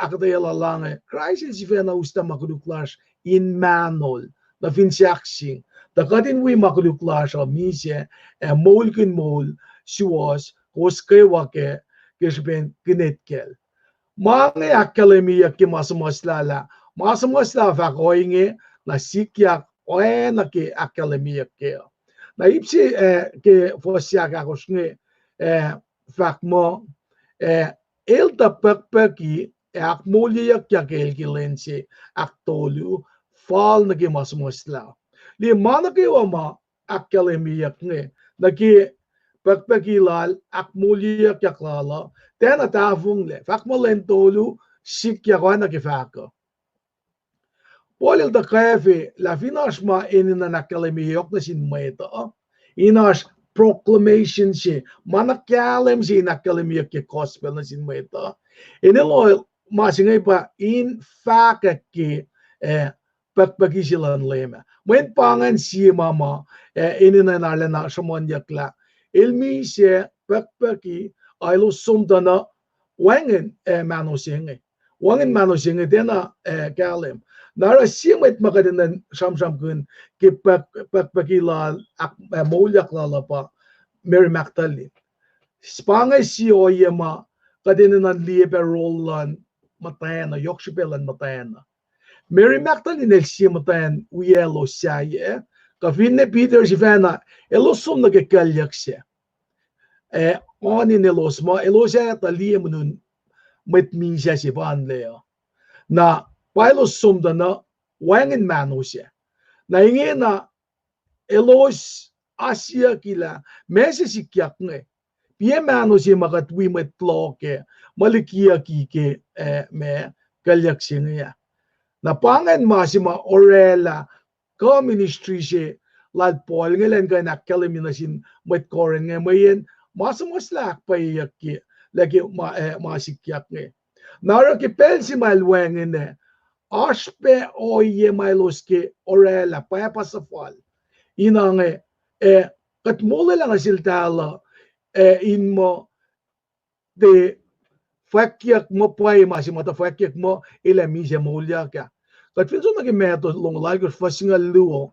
akadela lange crisis vena usta makluklash in manol na finsaksing da kadin we makluklash mise molkin mol siwas koske wake gesben gnetkel mange akademia ke masamaslala fa koinge na sikya na ke akademia ke na ipsi ke fosya ka kosnge fakmo elta pekpeki ak Moulyak kelkilense aktolu fal nagi masmasla li manaki oma akademiyak nge nagi pekpeki lal ak Moulyak yaklala tena tafung le fakmalentolu sikya ko nagi faka polil da kafe la finashma inina akademiyak na sin meta inash proclamation si manakalem si nakalimia ke gospel na sin meta inelo masingay pa in fact ke pagpagi silan lema when pangan si mama inina nala na samanyakla ilmi si pagpagi aylo sumdana wangen manusinge dena kalem nara simet makadinan samsam kun ki pagpagilal Moulyak lalapa Mary Magdalene spangay si oyema kadinan liebe rollan matayana yokshibelan matayana Mary Magdalene el si matayan uyelo saye kafinne Peter si fena elosum nagkakalyak onin elosma elosya taliem nun mitmisya si panleo na Pilos sumdana wangen manusya na ingena elos Asia kila mese sikyak nge pie manusya makatwi metloke malikia kike me kalyak sinaya na pangan masima orela ko ministry siya lad Paul ngelen ka nakaliminasin met koren nge mayen masamaslak pa iyak ki lagi masikyak nge nara ki pelsi malwengen ne Ashpe oye mailoske orela papa safal inange kat mole lang siltala in mo de fakyak mo pay masimata fakyak mo ila mija Moulyak kat finso nagi meto long lagos fasingal luo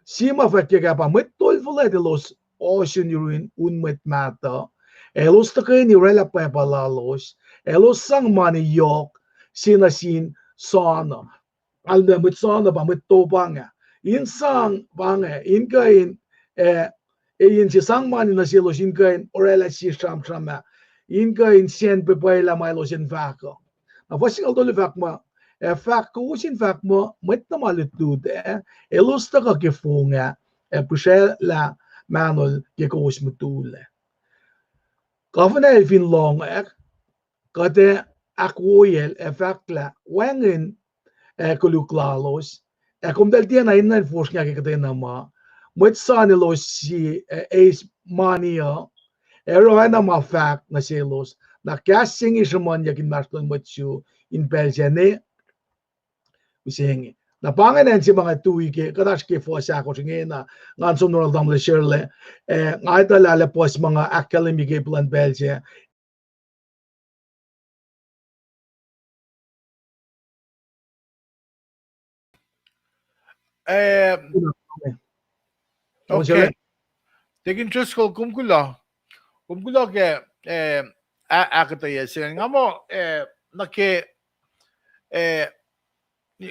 sima fakyak pa met tolfula de los ocean ruin unmet mata elos takay ni rela papa lalos elos sang mani yok sinasin sana alda mit sana ba mit to banga insang banga inkain in si sang mani na silo inkain orela si sham shama inkain sien pe la mailo sin vako a vosi aldo le vakma fakko sin vakma mit na malitude elusta ka ke funga pushe la manol ke ko smutule kafna fin long kate akwoyel fakla wangen kuluklalos kom del dia na innan forskning ke katena ma met sanelos si ace mania na ma fact na selos na casting is man yakin maston metsu in Belgiane usengi na panganen si mga tuwi ke kadash ke fo sa ko ngena ngan sonor dam le sherle ngai dalala pos mga academy ke plan Belgia Okay. Taking just ko kumkulo ke akataya sin nga mo nake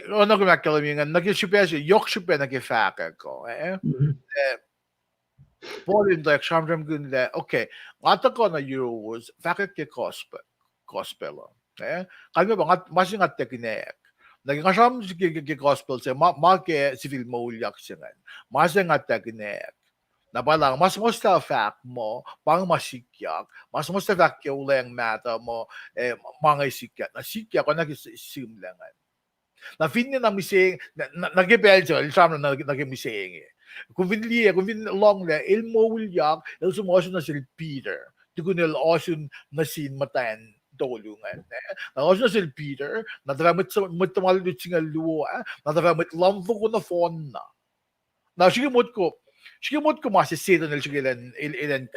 ono ko nakkalami nga nakisipesi yokshipe nakifaka ko Polin like shamdram gunde okay ngata ko na euros fakak ke gospel kalme ba ngat masin ngat teknek naging kasam ke gospel se ma ke civil Moulyak singan masin ngat teknek na balang mas musta fact mo pang masikyak mas musta fact ke uleng mata mo mga sikyak na sikyak ko nagisimlangan Na fin na mising nagibeljo il sam na nagimising. Kung vin long le il Moulyak il sumoso na sil Peter. Tugunil osun na sin matayan dolungan. Na osun na sil Peter na damit mutamal singal luwa na damit lamfo ko na phone na. Na sigimot ko masisita nil ilan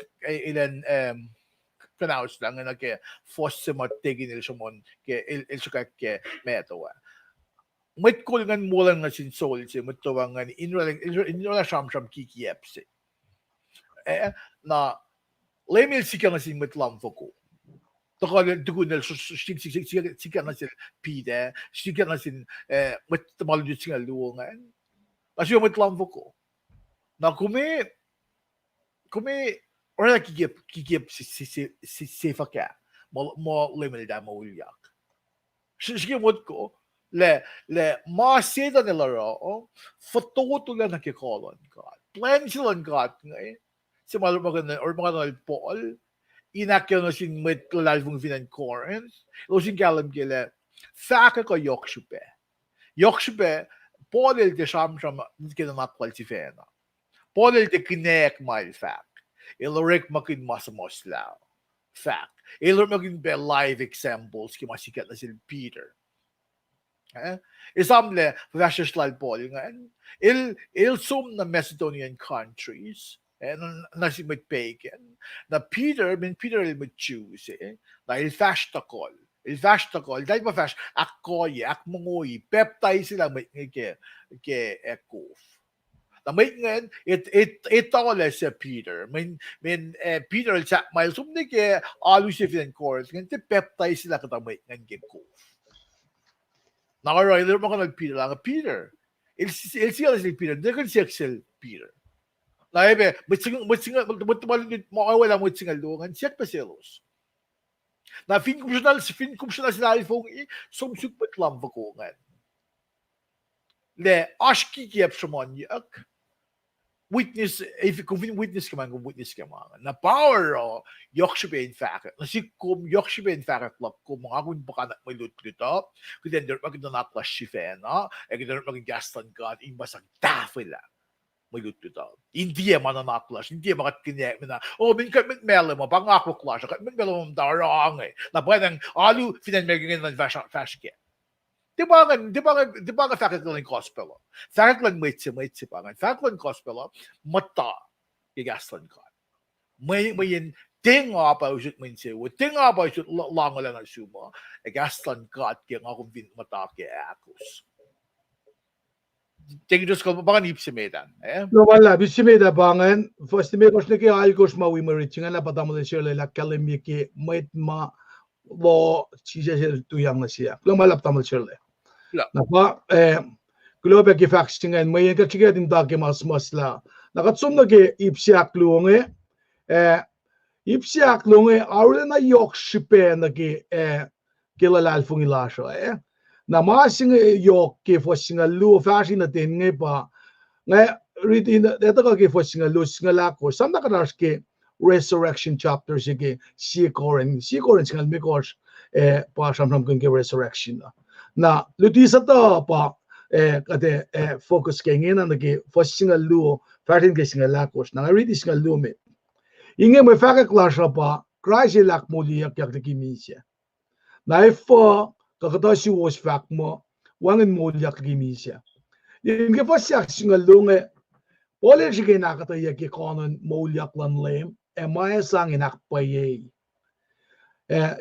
kanaus lang na ke fosse matigin nil sumon ke il suka ke metawa. Mit kulngan mulang na sin soul si mutuwangan inrola sham kikiepsi. Na lemil sikan na sin mit lamfo ko. Takal dugunel sikan na sin pide, sikan na sin mit tamaludit singal luwangan. Kasi yung mit lamfo ko. Na kumi orang kikip si Sifac mo lemil da Moulyak. Sige mod ko le masida nila ro foto la nakikolon ka. Plan sila ka ngay. Si mga or mga Paul inakyo na sin mit lalvung finan Corinth. Lo sin kalam gila faka ko Yokshupe Paul el de sham kina nakwal si fena. Paul el de kinek mal fact. Ilorek makin masamos lao. Fact. Ilor makin be live examples ki masikat na sila Peter. Isamle vashes lal Paul ngayon. Il sum na Macedonian countries and nasimit pagan. Na Peter il mit Jews na il fash takol. Il fash takol. Dahil ba fash akoy akmongoy peptay sila ke ekof. Na may ngayon, ito sa Peter. Peter sa may sumni ke Alu In Sanri, ngayon peptide sila katamay ngayon ke ko. Nakaroy, lalo mga nag-Peter lang. Peter, il siya si Peter, hindi kan siya Peter. Na ebe, makawala mo singal doon, siya pa silos. Na fin kumsyonal sila ifong sumsukpat lang pa ko ngayon. Le, ashki kiyap siya yak. Witness, if you can witness ka man, na power yokshibe in fact, na si kum yokshibe in fact club ko mga kun baka na may lut-luto, kundi der maganda na plus shifena, der maging gaston god in basag tafela. May lut-luto. Hindi man na plus, hindi makat kinek na. Oh, min melo mo pang ako clash, min melo mo darang na pwedeng alu finan megin na fash ke. Di ba nga fact lang gospel? Fact lang may pa nga. Fact lang gospel, mata igaslan ka. May yin tinga pa usut min siya. Tinga pa usut lang lang ang suma. Igaslan ka at kaya nga kung mata kaya akos. Tingin Diyos ko, baka nipsimedan. No, wala. Bisimeda bangan. First, may kos na kaya alkos Mwe Read. Nga na patamo na siya lala kalemi ki may lo siya tuyang na siya. Kung malap tamal siya lala. Napa globe ki fax tingan may ka chiga din dagi mas la nakatsum na ke ipsiak luonge awre na yok shipe na ke kilalal fungi lasho na masing yok ke fosinga lu fashi na tin nge pa nga read in data ka ke fosinga lu singa la ko samna ka ke resurrection chapter sige si Corinth singal me course pa samram kun ke resurrection na lutisa to pa kade focus kengin na nage first single luo fatin ke single lakos na read single luo me inge me faka class pa Christ lak Moulyak yak de kimisia na ifo kakatashi was fak mo wangin Moulyak kimisia inge first single luo nge ole shige nakata yak kanon Moulyak lan lem maya sang inak paye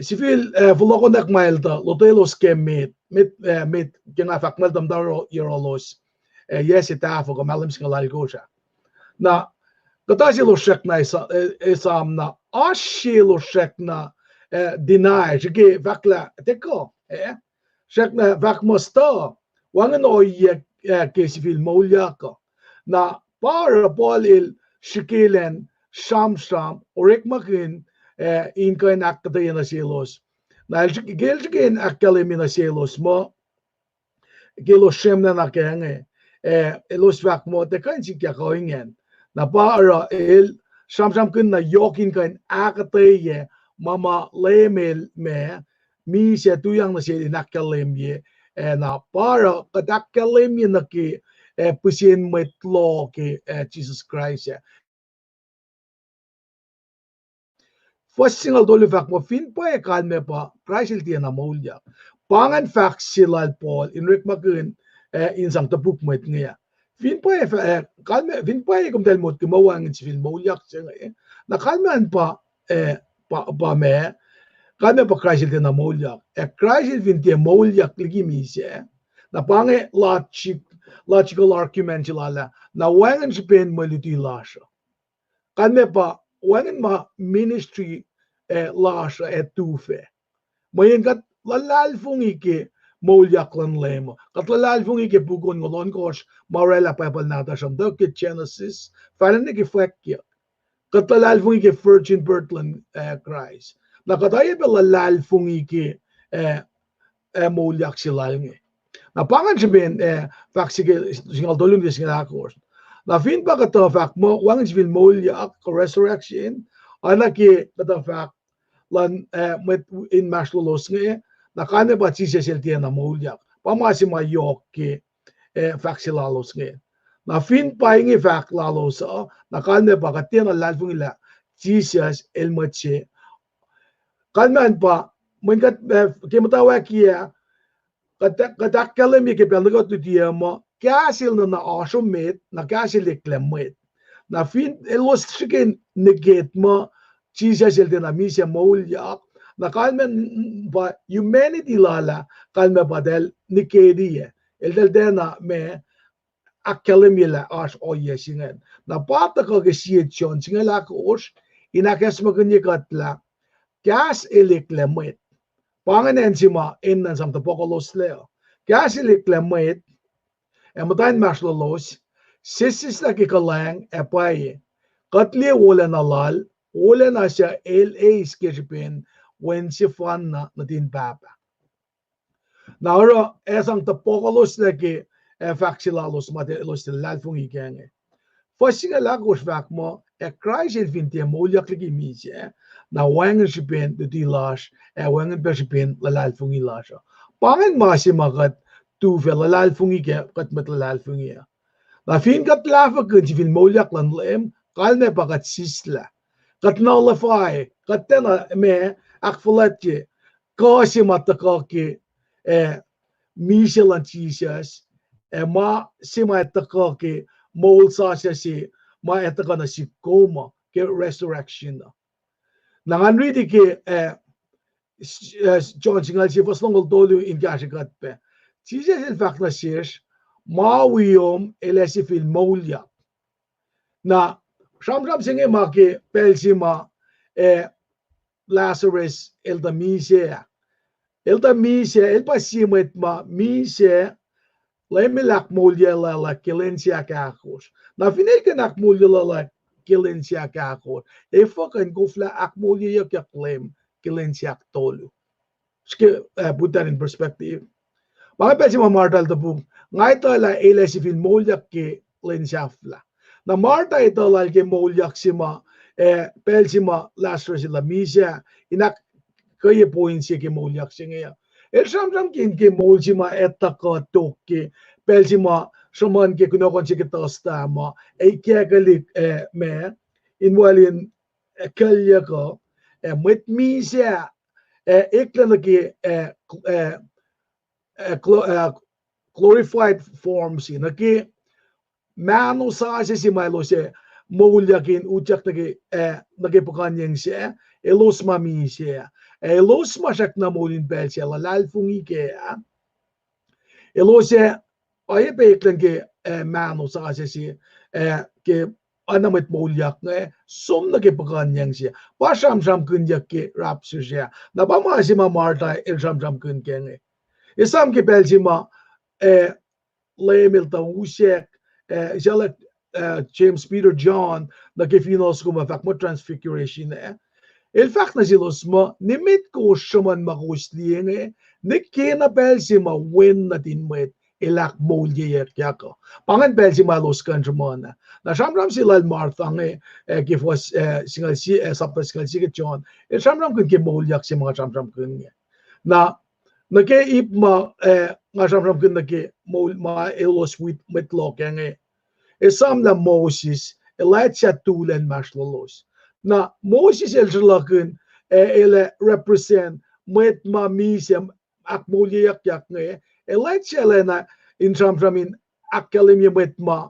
sifil vlogonak mailta lotelos kemit mit kina fakmal dam daro yerolos yes itafo ko malim singalal gosha na katashi lo shek na isam na ashi lo shek na deny jige vakla teko shek na vakmosta wangan o ye ke sifil Moulyak na para polil shikilen sham orek makin in kain akta na silos na gelgen akkalemi na silos mo gelo shem na nakenge elos vak mo te kain sikya koingen na para el sham kun na yokin kain akta ye mama lemel me mi se tuyang na sili nakkalem ye na para kadakkalim yun na ki pusin metlo ki Jesus Christ first single dolu fak mo fin pa kalme pa Christ il na Moulyak pangan fak silal Paul inrik magun insang tapuk met nga fin pa kalme fin pa kum del mot kumawang in civil Moulyak na kalman pa pa me kalme pa Christ il na Moulyak Christ il fin Moulyak ligi mise na pange logical argument lala na wangan sipen maluti lasha kalme pa wangan ma ministry lasha tufe mayen kat lalal fungi ke Moulyak lan lemo kat lalal fungi ke bugon ngolon kosh marela papal nata sham ke Genesis falan ke fakya kat lalal fungi ke virgin birth lan Christ na katay pa lalal fungi ke Moulyak silal nge na pangan siben fak sige singal dolung dis nga course na fin pa kato fak mo wangan sibil Moulyak resurrection ana ki kato fak lan met in maslolos nga na kane ba chise seltia na Moulyak pamasi ma yok ki fak silalos nga na fin pa ingi fak lalos na kane ba katia na lalfung ila Jesus elmache kalman pa mengat kematawa kia kadakkalim ke pelgot tu dia mo kasil na ashomet na kasil eklemet na fin elos chicken neget mo Jesus el na misia Moulyak na kalmen ba humanity lala kalme badel nikedi el del na me akkalim ila ash oyesingen na pata ko ke siet chon singela ko os inakes mo kunyekatla kas eleklemet pangan enzima innan sam tapokolos leo kasilik lemet ematan maslolos sisis la kikalang epaye katli wala na lal wala na siya LA skirpin when si fan na natin papa na oro esang tapokolos la ki faxilalos matelos lal fung ikenge Fassinga lagos vak mo Christ il vinti Moulyak ligi mise na wangen sipen de di las wangen persipin lalal fungi lasha pangen masi magat tu ve lalal fungi ke kat met lalal fungi na fin kat lafa kun si fin Moulyak lan lem kalme pagat sisla kat nullify kat tena me akfulatje kasi mataka ki mise lan Jesus ma sima taka ki Mol sa siya si maeta na si coma ke resurrection na. Nangan di ke John singal si paslongol tolu in kashikat pe. Jesus in fact na siyesh mawiyom elesi fil Moulyak. Na sham singe ma ke pelsima Lazarus elda mise. Elda mise el pasimet ma mise Lemilak mulya la kilencia kakos. Na fineke nak mulya la kilencia kakos. E fucking gufla ak mulya yok yaklem kilencia tolu. Ske put that in perspective. Mga pesi ma martal ta bug. Ngay ta la elesi fin mulyak ke lensafla. Na marta ito la ke mulyak sima pelsima Lazarus la misia inak kaya point siya ke mulyak siya. El sam kin ke moljima etaka tokke pelsima shaman ke kunokon si kitasta ma ay kagalik me inwalin kalya ko met misia eklanaki glorified forms naki mano sa si Milo se Moulyakin ujak nagi pakanyang siya elos mami siya elos masak na molin bel siya lalal fungi ke elos ay peklan ke mano sa si ke anamit Moulyak na som nagi pakanyang siya pa sham kunyak ke rapsyo siya na pa mga si Marta sham kun ke isam ke bel siya lemil ta usek Jalet James Peter John na kefinos kuma fak mo transfiguration el fak na silos mo nimit ko shaman makuslienge ne kena belsi ma wen na dinmet elak molye yako pangan belsi ma los kanjumana na shamram silal Martha nge give was singal si sapta singal si John el shamram kun ke molyak si mga shamram kun na nake ip ma nga ram kin nake ma elos with lock nge esam na Moses Elijah tulen maslolos na Moses el lakin ele represent met ma misem ak Moulyak yak nge Elijah lena in in academy met ma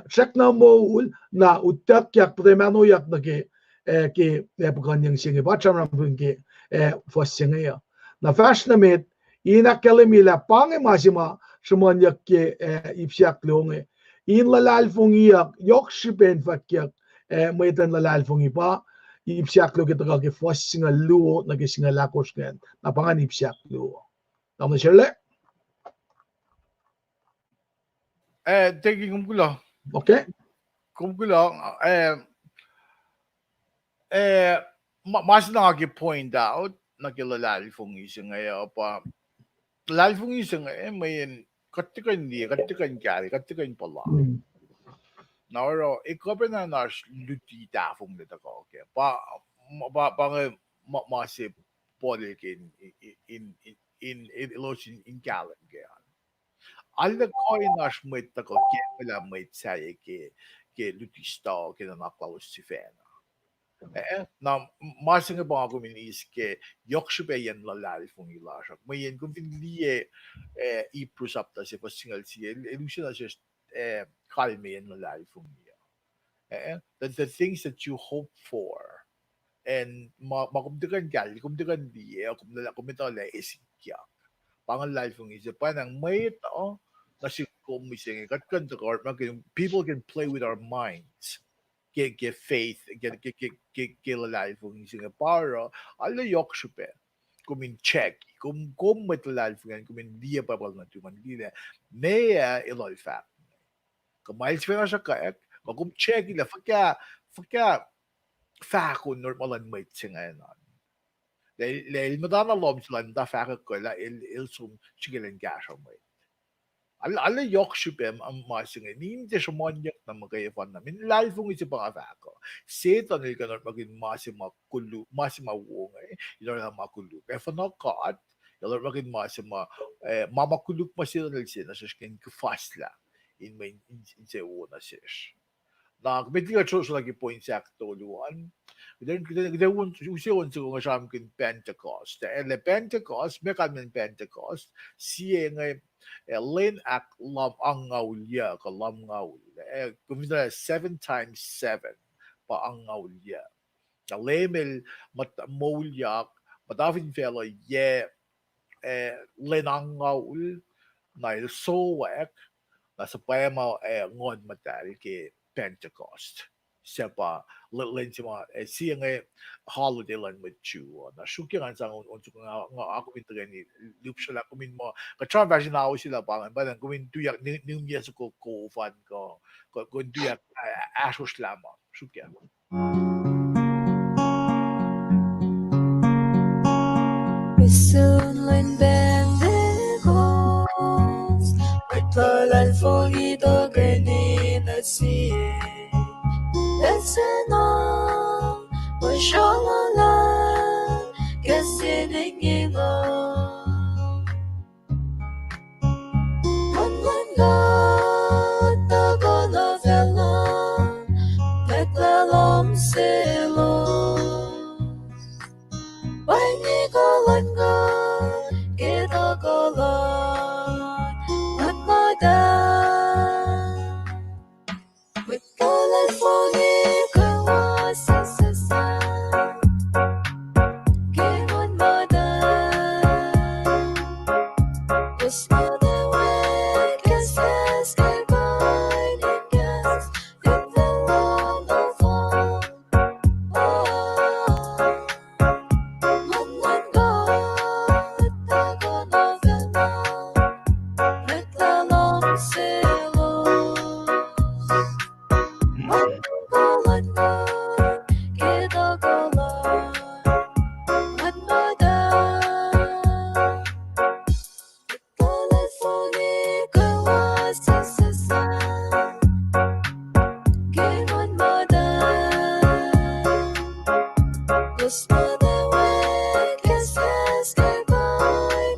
check na mo na utak yak premano yak nake ke bukan yang singe bacham ram ke fos singe ya na fashion met in academy la pange masima shumanyak ke ipsiak longe in lalal fungiak yok shipen fakyak metan lalal fungi pa ipsiak lo kita ke fos singa luo na ke singa lakos ken na pangan ipsiak luo tama sirle Thinking kumkulo. okay Kumkulo, mas nakaki-point out na kilala fong isang ngayon pa lalo fong isang may katikan kari, katikan pala. Nauro, ikaw pa na nas lutita fong nito ko, okay? Masip polic in illusion in galang kaya. Alla ko nas may tako kaya wala may saya ke lutista ke na naklaus si Fena. Na masing ba ako minis ke yokshibe yan lalali fong ilasak. May yan kung pinili iprusap ta si pasingal siya. Ilusyon na siya kalme yan lalali fong iya. The things that you hope for and makumdikan gali, kumdikan diye, kumito la isikya. Pangal lalali fong isa pa nang may ito kasi kumising katkan people can play with our minds. Get faith, get lalay fong isang para, ala yok siya kumin check, kum matalal fong kumin diya pa pala na tuman dila, maya ilol fact. Kumail siya sa kayak, kum check ila, faka fakon normalan may siya ngayon. Dahil madama lom sila, da fakak ko, ilsum sigilan gasya may. Alla yok shipem ang masing hindi siya monyak na magkayafan namin. Lalo fong isi pang ako. Setan nil ka na maging masima wong Ilo na makulu. Kaya fa nakaat, ilo maging mamakuluk masila nil siya na siya kaya kufasla. In siya na siya. Na kumiti ka siya lagi point sa aktoluan. They want to say on to Shamkin Pentecost. The Pentecost, Mekamin Pentecost, siya nga Len ak lam angawulya ka lam ngawulya. Kumita 7 times 7 pa angawulya. Kalemel Moulyak, matafin fela len angawul na ilsowek na sa payama ngon matari ke Pentecost. Siya pa len siya nga holiday lang with you na syuki nga sa nga ako mintagan ni loop sila kumin mo ka-charm version na ako sila pa ba nang kumin tuyak niya sa ko fan ko kung tuyak asos lama syuki Soon when Pentecost Maglalan fogito ganina siya Esenang Mashalala Kasinigila Manlangat Tagola vela Naglalam silos Pangigalan nga Kita galan Magmadan Magkalan fogito Just know the way, guess, guess, goodbye,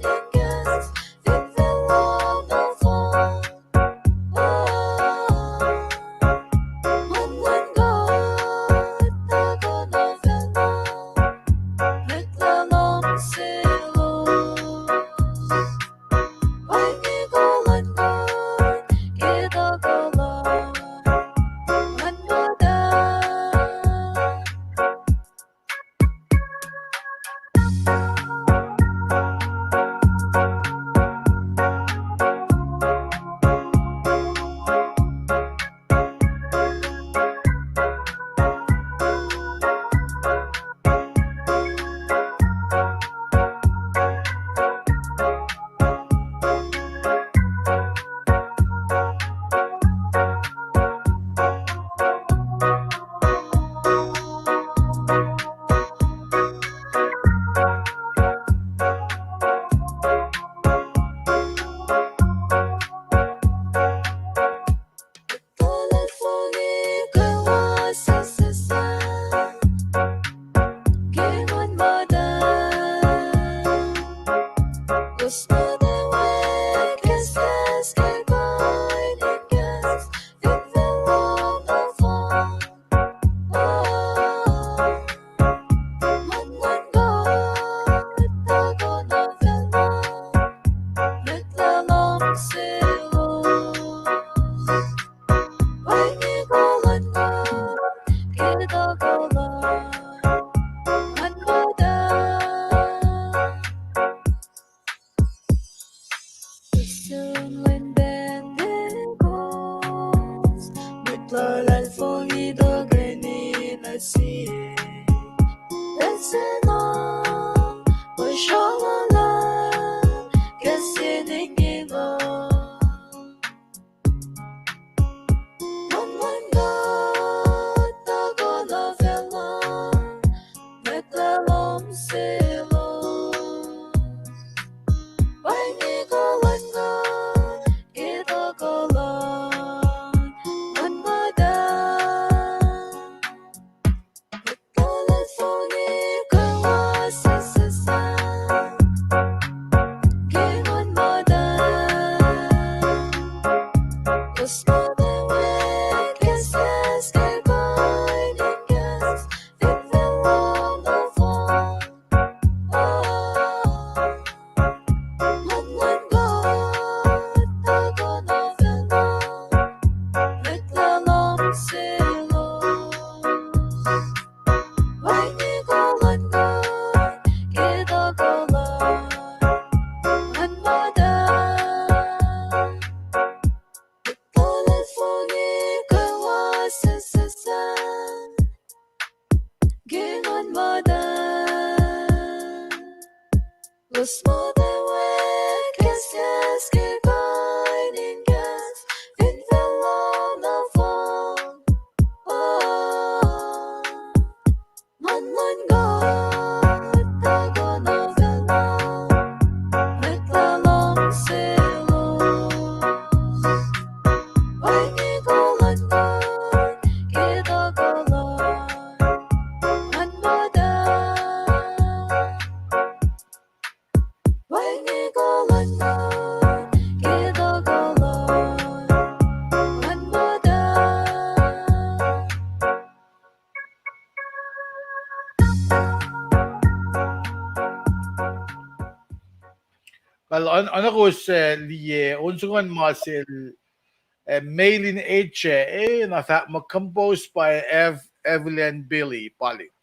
soon when bending goes. With the for either granny, let's see it. Let's know, but show love, guess it ain't go. One God, the God of Elon, make the long sailor. Why me go one God, get a color, one mother. Telephone girl was a get one mother. Cause mother way, guess, get going, guess, it fell on the phone. One God, the God of Elon, make the long sailors. Why me go one God, get a color, one mother. Telephone girl was a get one mother. Los mother way, guess, get going, guess, it fell on the phone. One God, the God of Elon, make the long sailors. Why me go one God, get a color, one mother. Why me go one God, get a color, one mother. Well, ano ko sa liye, unsungan mo sil Maylin H. Na that compose by Evelyn Billy Palik.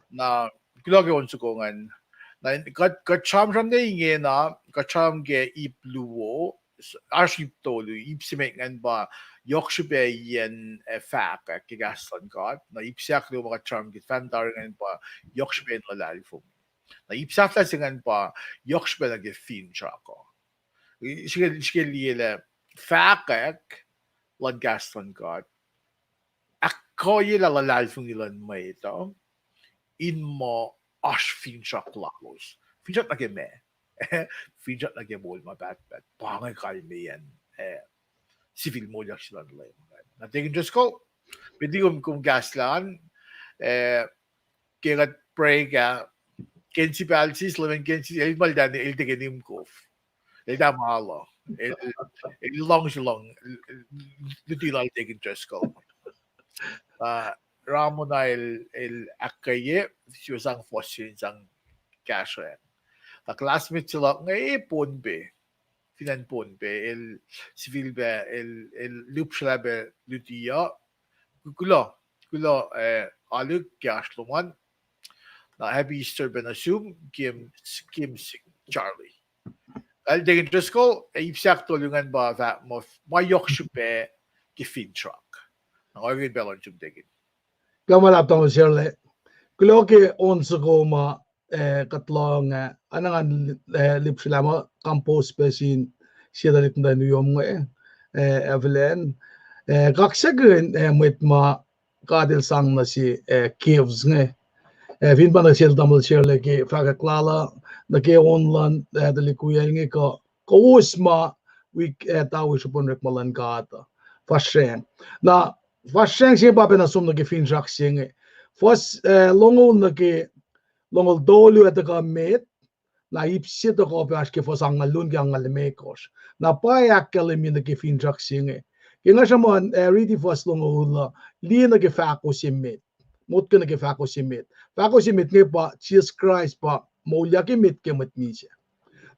Na kilage unsukongan. Na kacham ram de inge na kacham ge ipluo arship tolu ipsimengan ba yokshibe yen fak kigaston god na ipsiak lo mga charm git fandaringan ba yokshibe no lalifo. Na ipsafla singan pa yokshibe na ge fin chako. Sige liele fakak lan gaston god. Ako yela lalifong ilan may ito. In mo ash fin chak lakos. Fin chak na ge me. Fin chak na ge bol ma bat. Pangay kalme yan. Civil Moulyak sila nila yung mga. Natingin Diyos ko, pwede kong gaslan, kaya pray ka, kensi palsis, laman kensi, el maldan, el tegenim kof. El damalo. El long silong, lutilal tingin Diyos ko. Ramo na el akaye, siya sang fosin, sang kasha. Na classmate sila, ngayon ponbe. Finan ponbe, el civil be, el lupshlabe lutiya. Kulo, alu kasluman. Na happy Easter ben assume, Kim Charlie. Al degin Driscoll, ipsak tulungan ba that mo mayok siya gifin truck. Ang organ belon siyang degin. Kamalap tamo sirle. Kuloke onsukoma katlong anangan lipsilama compose pesin siya dalit na niyom Evelyn. Kaksagun mit ma kadil sang na si Kievs Fin ba nagsil tamol sirle ki fakaklala na ke online dali kuya ka kausma wik tawo supon rekmalan kata. Fashion. Na fashion siya pa pinasum na gifin jaksing Fos longol na ki longol dolu at ka met na ipsit ko pa aske fos ang alun ang almekos na payak kalimi na gifin jaksing Kina siya mo ready fos longol li na gifako si met mut ka na gifako si met fako si met nga pa Jesus Christ pa Moulyak met ke met mi siya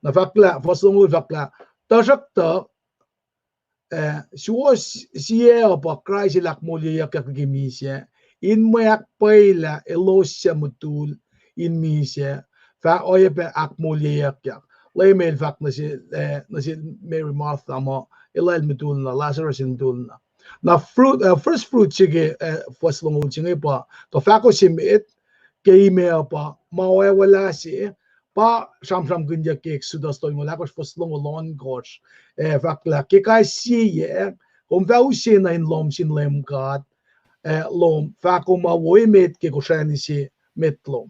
na fakla fos longol fakla tasak ta suos siya pa Christ ilak Moulyak ka gimi siya in mayak paila elosya mutul in misya fa oya pe ak Moulyak lay mail fact na si Mary Martha mo ilal mitul na Lazarus intul na na fruit first fruit sige first long sige pa to fa ko simit kay me pa mawawala si pa sham gunja ke exodus to mo lakos first long lon gosh fact la ke kai si ye kom fa usi na in lom sin lem god lom fa ko ma wo met ke ko shani si metlom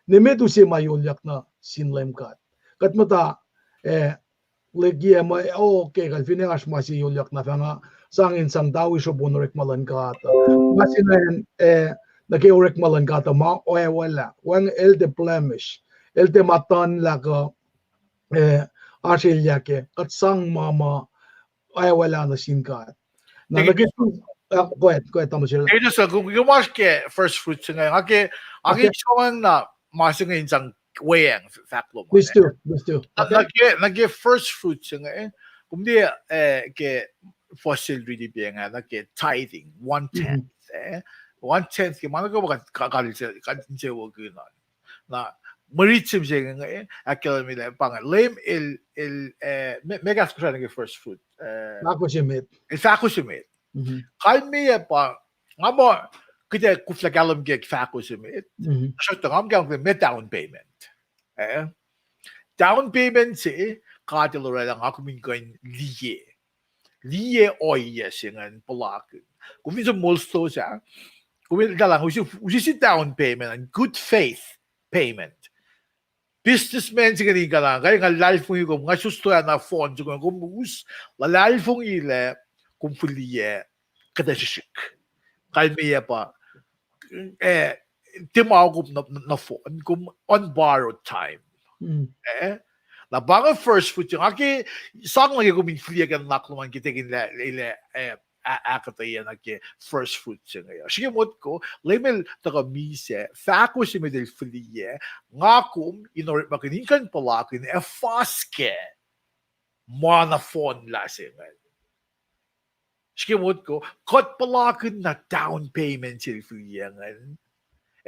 ne metu si mayulyak na sin lem god kat mata legia ma okay kal finish ma si yulyak na nga sangin sang dawi so bonrek malan kata masinen nag-orek malan kata ma wala wang el de blemish el de matan laga asilya ke kat sang mama wala na sin kat na nag go ahead tamo sila Ito sa kung mas ke first fruits nga ake chong na mas nga insang weyang fact lo mo. please do Nag first fruits nga kung di ke fossil really bien nga nag tithing 1/10 1/10 ke mana ko ba kakalil sa wo gina na maritim siya nga akala nila pang lame il mega special nga first fruit ako simit Faco simit kalmiya pa nga mo kita kuflagalam ge faco simit so to ngam gang med down payment down payment si kadilo lang ako min koin liye oye singan polakin kung minsan molsto siya kung dalang usi down payment and good faith payment businessman sih kan ikan kaya ngal life mo yung nga susto na phone juga kung mus la life mo ile kung fuliye kada shik kalmiya pa timaw ko na phone kung on borrowed time na banga first foot yung aki sang lagi ko min fuliye kan nakluman kita kin ile akataya na ke first fruit siya ngayon. Sige mo ko, lemel taga mise, fako si medel fliye, nga kum, inorit makininkan palakin, faske, mana phone la siya ngayon. Sige mo ko, kot palakin na down payment siya fliye ngayon.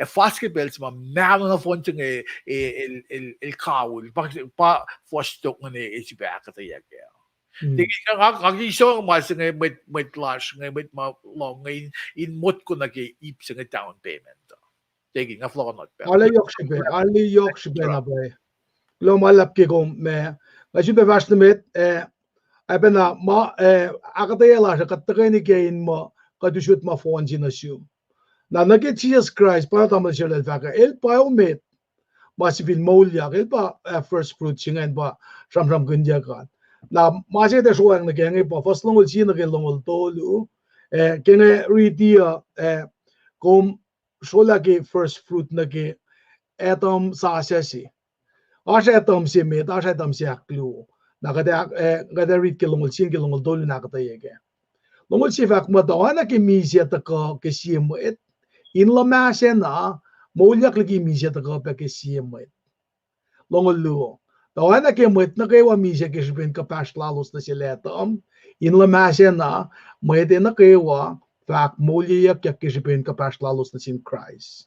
Faske bels ma malo na phone siya ngayon, il kawul, pa fostok nga na isipa akataya kaya. Tingin ka kagisong mas nga may clash nga may long ngayon in mot ko nag-iip sa nga down payment. Tingin nga flow not. Aliyok sibe na ba. Lomalap ki kom me. Ngayon be vast met ay na ma akatayala sa katagani gain mo kadusut ma phone sinasyo. Na nagit Jesus Christ para tama siya lalfaka el pa met masipin Moulyak el pa first fruit singan ba ram gunja ka. Na masih ada soal yang ngegengi pa first longol China ke longol tolu kene ridia kom sola ke first fruit nage atom sa si asa atom si me asa atom si aklu na kada rid ke longol China ke longol tolu na kata yege longol Sifac mo dawana ke misia ta ko ke si mo et in la masya na Moulyak lagi misia ta ko pa ke si mo et longol luo Tawana ke mwet na kayo misia ke shibin ka pas lalos na sila in la masya na mwet na kayo fak Moulyak ke shibin ka pas lalos na sin Christ.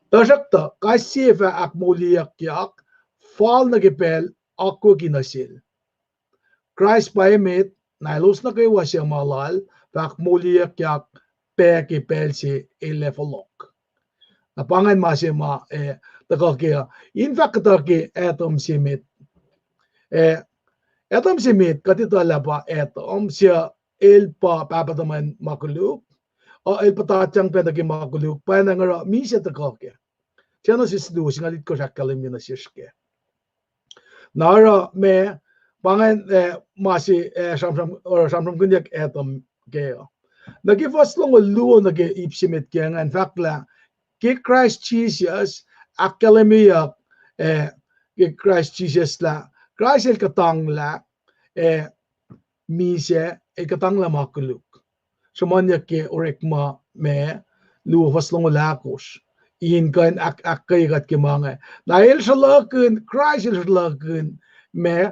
Tasakta kasi fa ak Moulyak yak fall na gipel ako ginasil. Christ pa emit na los na kayo siya malal fak Moulyak yak pe gipel si elefolok. Napangan masya ma takakya in fact takaki atom simit atom simit katito lapa atom siya el pa papataman makuluk o el patachang pedagi makuluk pa nangara misya takakya siya no sisdu singalit ko shakalim yun na siya nara me pangan masi samsam kunyak atom kaya nagifas long luo nag-ipsimit kaya nga in fact la ke Christ Jesus akademiya ke Christ Jesus la Christ el katang la mise el katang la makuluk somanya ke orekma me luwas long lakos in kan akay kat ke mga na el shalakun Christ el shalakun me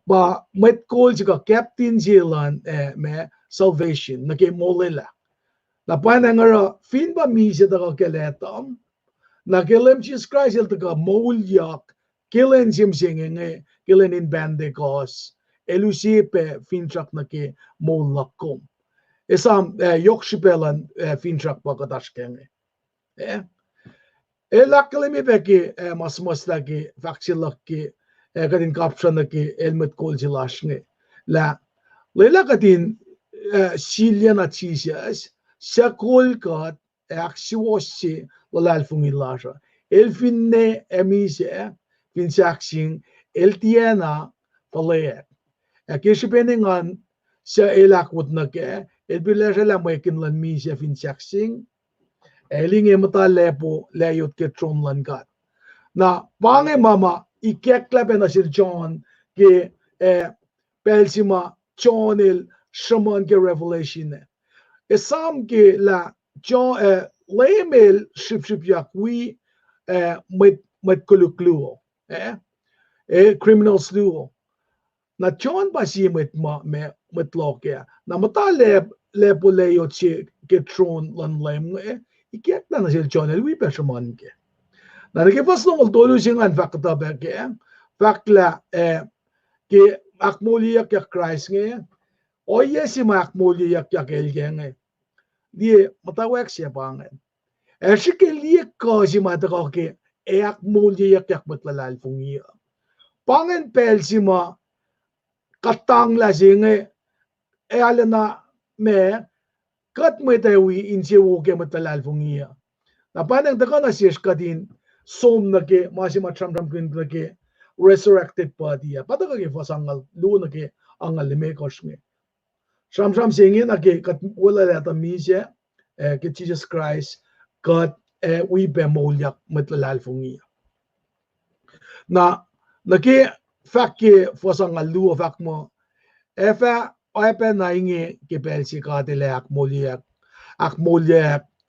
ba met call siya captain zilan me salvation nake molela na panangara fin ba mise da ka keletam na kelem Jesus Christ el taga Moulyak Killen simsingenge, killen in bandegos, elusipe finchak na ke Moulyak. Esam yokshipelan finchak pakadashkenge. Elakkalemi peki masmostaki faksilaki kadin kapshanaki elmet kolsilashne. La Leila kadin Siliana Tisias, Sakolkat, Axiossi, Lalalfungilasha. Elfinne emise, Finsaxing, Eltiana, Palea. Akishipeningan sa elakwot na ke, Elbilasha la Mekinlan Misia Finsaxing, Eling emata lepo, Layot Ketron Langat. Na, Pange Mama, Ikeklape na Sir John, ke Pelsima, Johnil, Shaman ke Revelation. Esam ke la John Laymail ship yak we met kulukluo criminals luo. Na John basi met loke. Na mata lepo layot si Ketron lan lem iket na sil John el we pe shaman ke. Na nagifas nung tolu singan fakta ba ke fakla ke Moulyak yak Christ nge oye si Moulyak yak elgenge die matawek siya pangen shike ko si matako ke Moulyak yak matlalal fungi pangen pel si ma katang la singe alana me kat metawi in si woke matlalal fungi na paneng tako na siya kadin som na ke masima tram kin na ke resurrected body pataka ke fasangal lu na ke angal me kosme Sham singin na ke kat wala lata misya ke Jesus Christ kat we be Moulyak matlalal fungi na ke fak ke fasangal lu fak mo efa ope na inge ke pelsi ka de Moulyak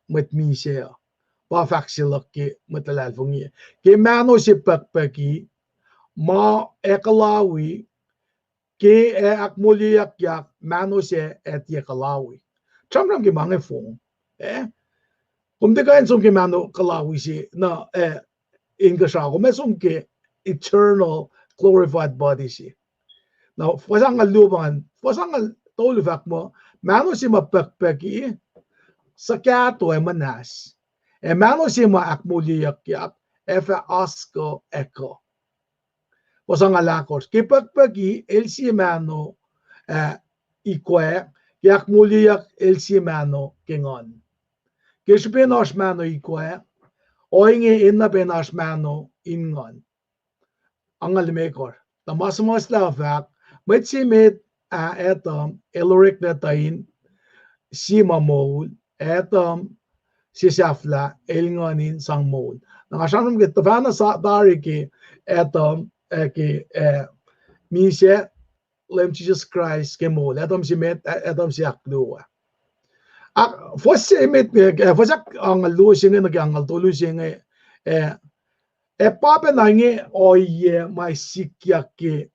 mat misya pa fak silak ke matlalal fungi ke mano si pakpaki ma ekalawi ke Moulyak yak manose et yakalawi. Chamram ke mange fong. Kung de kain som ke mano kalawi si na ingasha ko mesum ke eternal glorified body si. Now fasangal luban, fasangal tolufak mo mano si mapakpaki sakato manas. Mano si Moulyak yak efa asko eko. Wasangalakos kipagpagi elsimano ikwe yak Moulyak elsimano kingon kishpenos mano ikwe oinge inna penas mano ingon angal mekor tamasmos la fak metsimit etam elorik datain sima mol etam sisafla elngonin sang mol nangasanum ke tafana sa dariki etam ke misya lem Jesus Christ ke mol etam si met etam si akluwa fosse met fosak ang lusinge nagangal tulusinge pape nange oye mai sikyak ke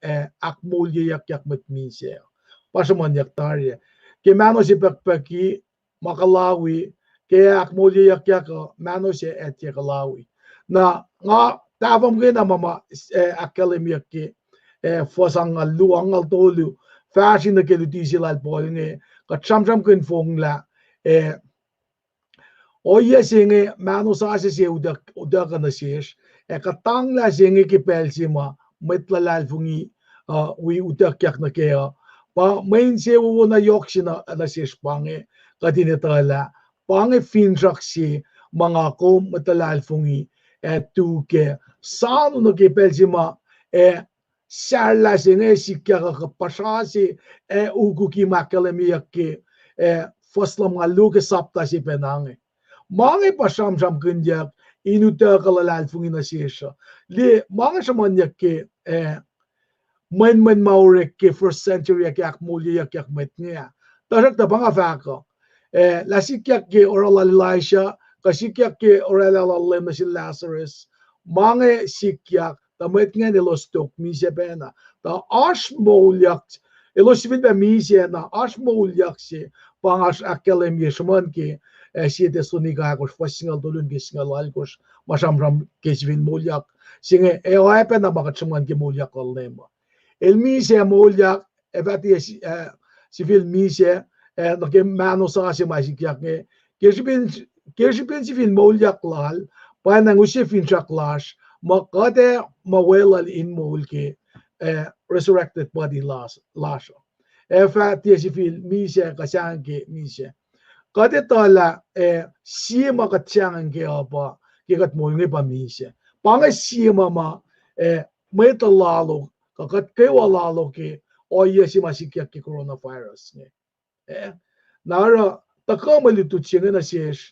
Moulyak yak met misya pasaman yak tarye ke mano si pakpaki makalawi ke Moulyak yak mano si et yakalawi na nga tavam ke na mama akademia ke fosangal luangal tolu fashion ke lutilal polinge ka chamcham kun fongla oye singe mano sa se udak na sies ka tangla singe ke pelsima metlalal fungi we udak yak na ke pa main se wo na yoksina na sies pange kadinetala pange finraksi mga ko metlalal fungi 2K sano no ke pelsima sarla singe sikya ka pasasi ugu ki makalemi ke foslam ngalu ke sapta si penange mange pasam sam kunjak inuta kalalal fungi na siya li mange samanyak ke men maurek ke first century yak Moulyak yak metnya tarak ta banga fako la sikya ke oral Elisha kasikyak ke orala lem si Lazarus mange sikyak ta metnya de los tok misya pena ta Moulyak elosivit be misya na Moulyak si pangas akelem yesman ke si de soniga kos fasingal dolun ke singal alkos masamram kesvin Moulyak Singe eoepe na makatsuman ki Moulyak kolnemo. El mise Moulyak evati si film mise no ke mano sa si masikyak nge kirshipin si film Moulyak lal pa nang usi fin chaklash makade mawelal in Moulke resurrected body lash. Evati si film mise kasange mise. Kade tala sima katsange apa kikat Moulnge pa mise. Pangay sima ma may talalo kakat kayo lalo ki oye si masikyak ki coronavirus ne nara takamali tutsine na siyesh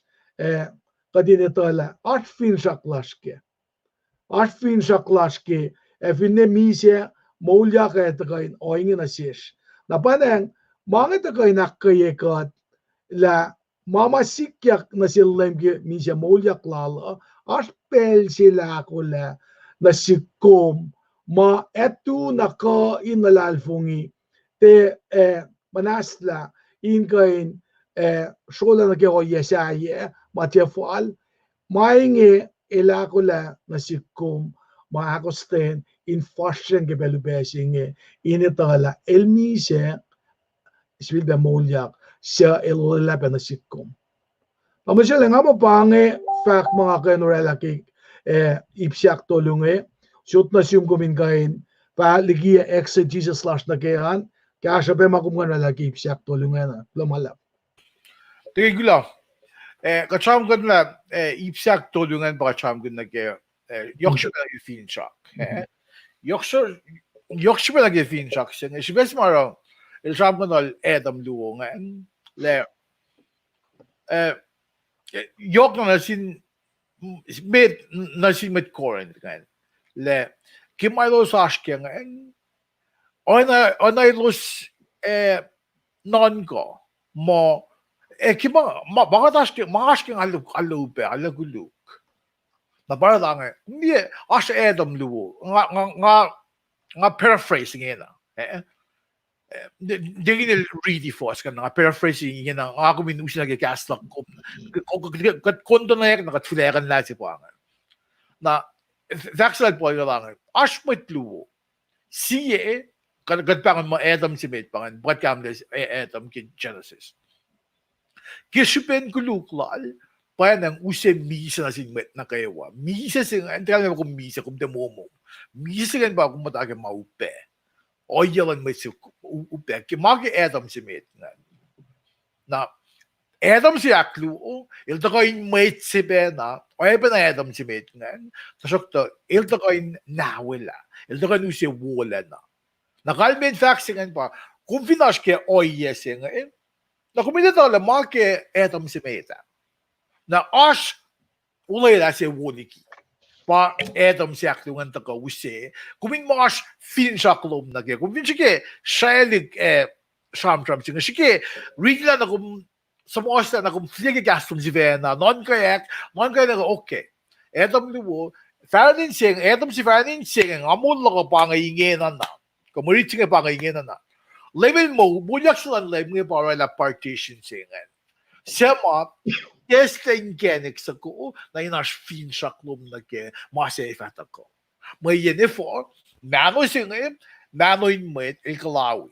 kadine tala artfin shaklashke finne mise Moulyak etakain oinge na siyesh na panang mga etakain nakkaye kat la mama sikyak na silem ki mise Moulyak lalo arpel sila kula na sikom ma etu naka inalalfungi te manasla inkain shola na kaya yesaye matefal mainge ilakula na sikom maakosten in fashion ke belubesinge initala elmise svilda Moulyak siya ilalaban na sikom. Pamasya nga mo pange fact mga kanorela ki ipsiak tolunge shoot na siyong kuminkain pa ligia exegesis slash na kayan kaya siya pa makumkan na lagi ipsiak tolunge na lumalap. Tingin ko lang. Kacham ko na ipsiak tolungan pa kacham ko na kaya yoksyo na yung shock. Yoksyo pa lagi yung shock siya. Sibes marang ilsam ko na Adam Luo nga. Yok na nasin med Corinth kan le kimaylo sa askya nga ona ilos non ko mo bakit askya alupe alaguluk na para lang hindi as Adam Luo nga paraphrasing yun Dingin ready force kan nga paraphrasing yun nga ako minusi nagkast lang ko kondo na yak nakatfileran na si Puangan na vaccine po yung lang as matluwo siye kadpangan mo Adam si Mate pangan buat kamles Adam ki Genesis kisupen kuluklal pa nang use misa na sin Mate na kayawa misa sin antral na ko misa kum demomo misa kan ba kum matake maupe oyalan may si upe ki magi Adam si Mate na Adam si aklu il to koin Mate si bena oy ben Adam si Mate ngan sa sokto il to koin nawela il to koin usi wala na kalmen faxingan pa kung finash ke oye si ngan na kumita la magi Adam si Mate na ash ulay la si woniki pa Adam si aklu ngan to ko usi kumin mo ash fin shaklom na ke kumin ke shailig shamtram singa shike rigla na kum sa mga na kung sige gastom si Vena non kayak na okay Adam Luo Ferdin sing Adam si Ferdin sing amul lo pa ngaingen na kumurit sing pa ngaingen na level mo Moulyak sila level mo para la partition singan sema testing genik sa ko na inash fin shaklom na ke masay fata ko may yene for nano singin nano in Mate ikalawi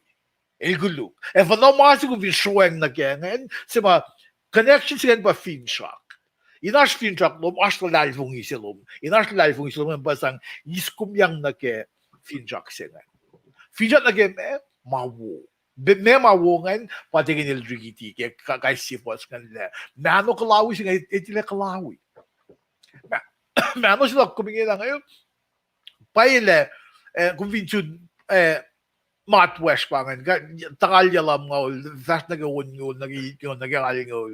Elguluk. E vanaf maas ik weer schoen na gengen, zeg maar, connections zijn bij Finshock. In als Finshock lom, als de lijfung is lom. In als de lijfung is lom, en basang, is kom yang na ke Finshock zeggen. Finshock na ke mawo. Me mawo ngan, pati ke nilrigiti, ke kay sipos kan le. Mano kalawi sing etile kalawi. Mano sila kumingin na ngayon. Paile, kung Finchun, Matwest pangan takal yalam ngol fast nagawon ngol nagaling ngol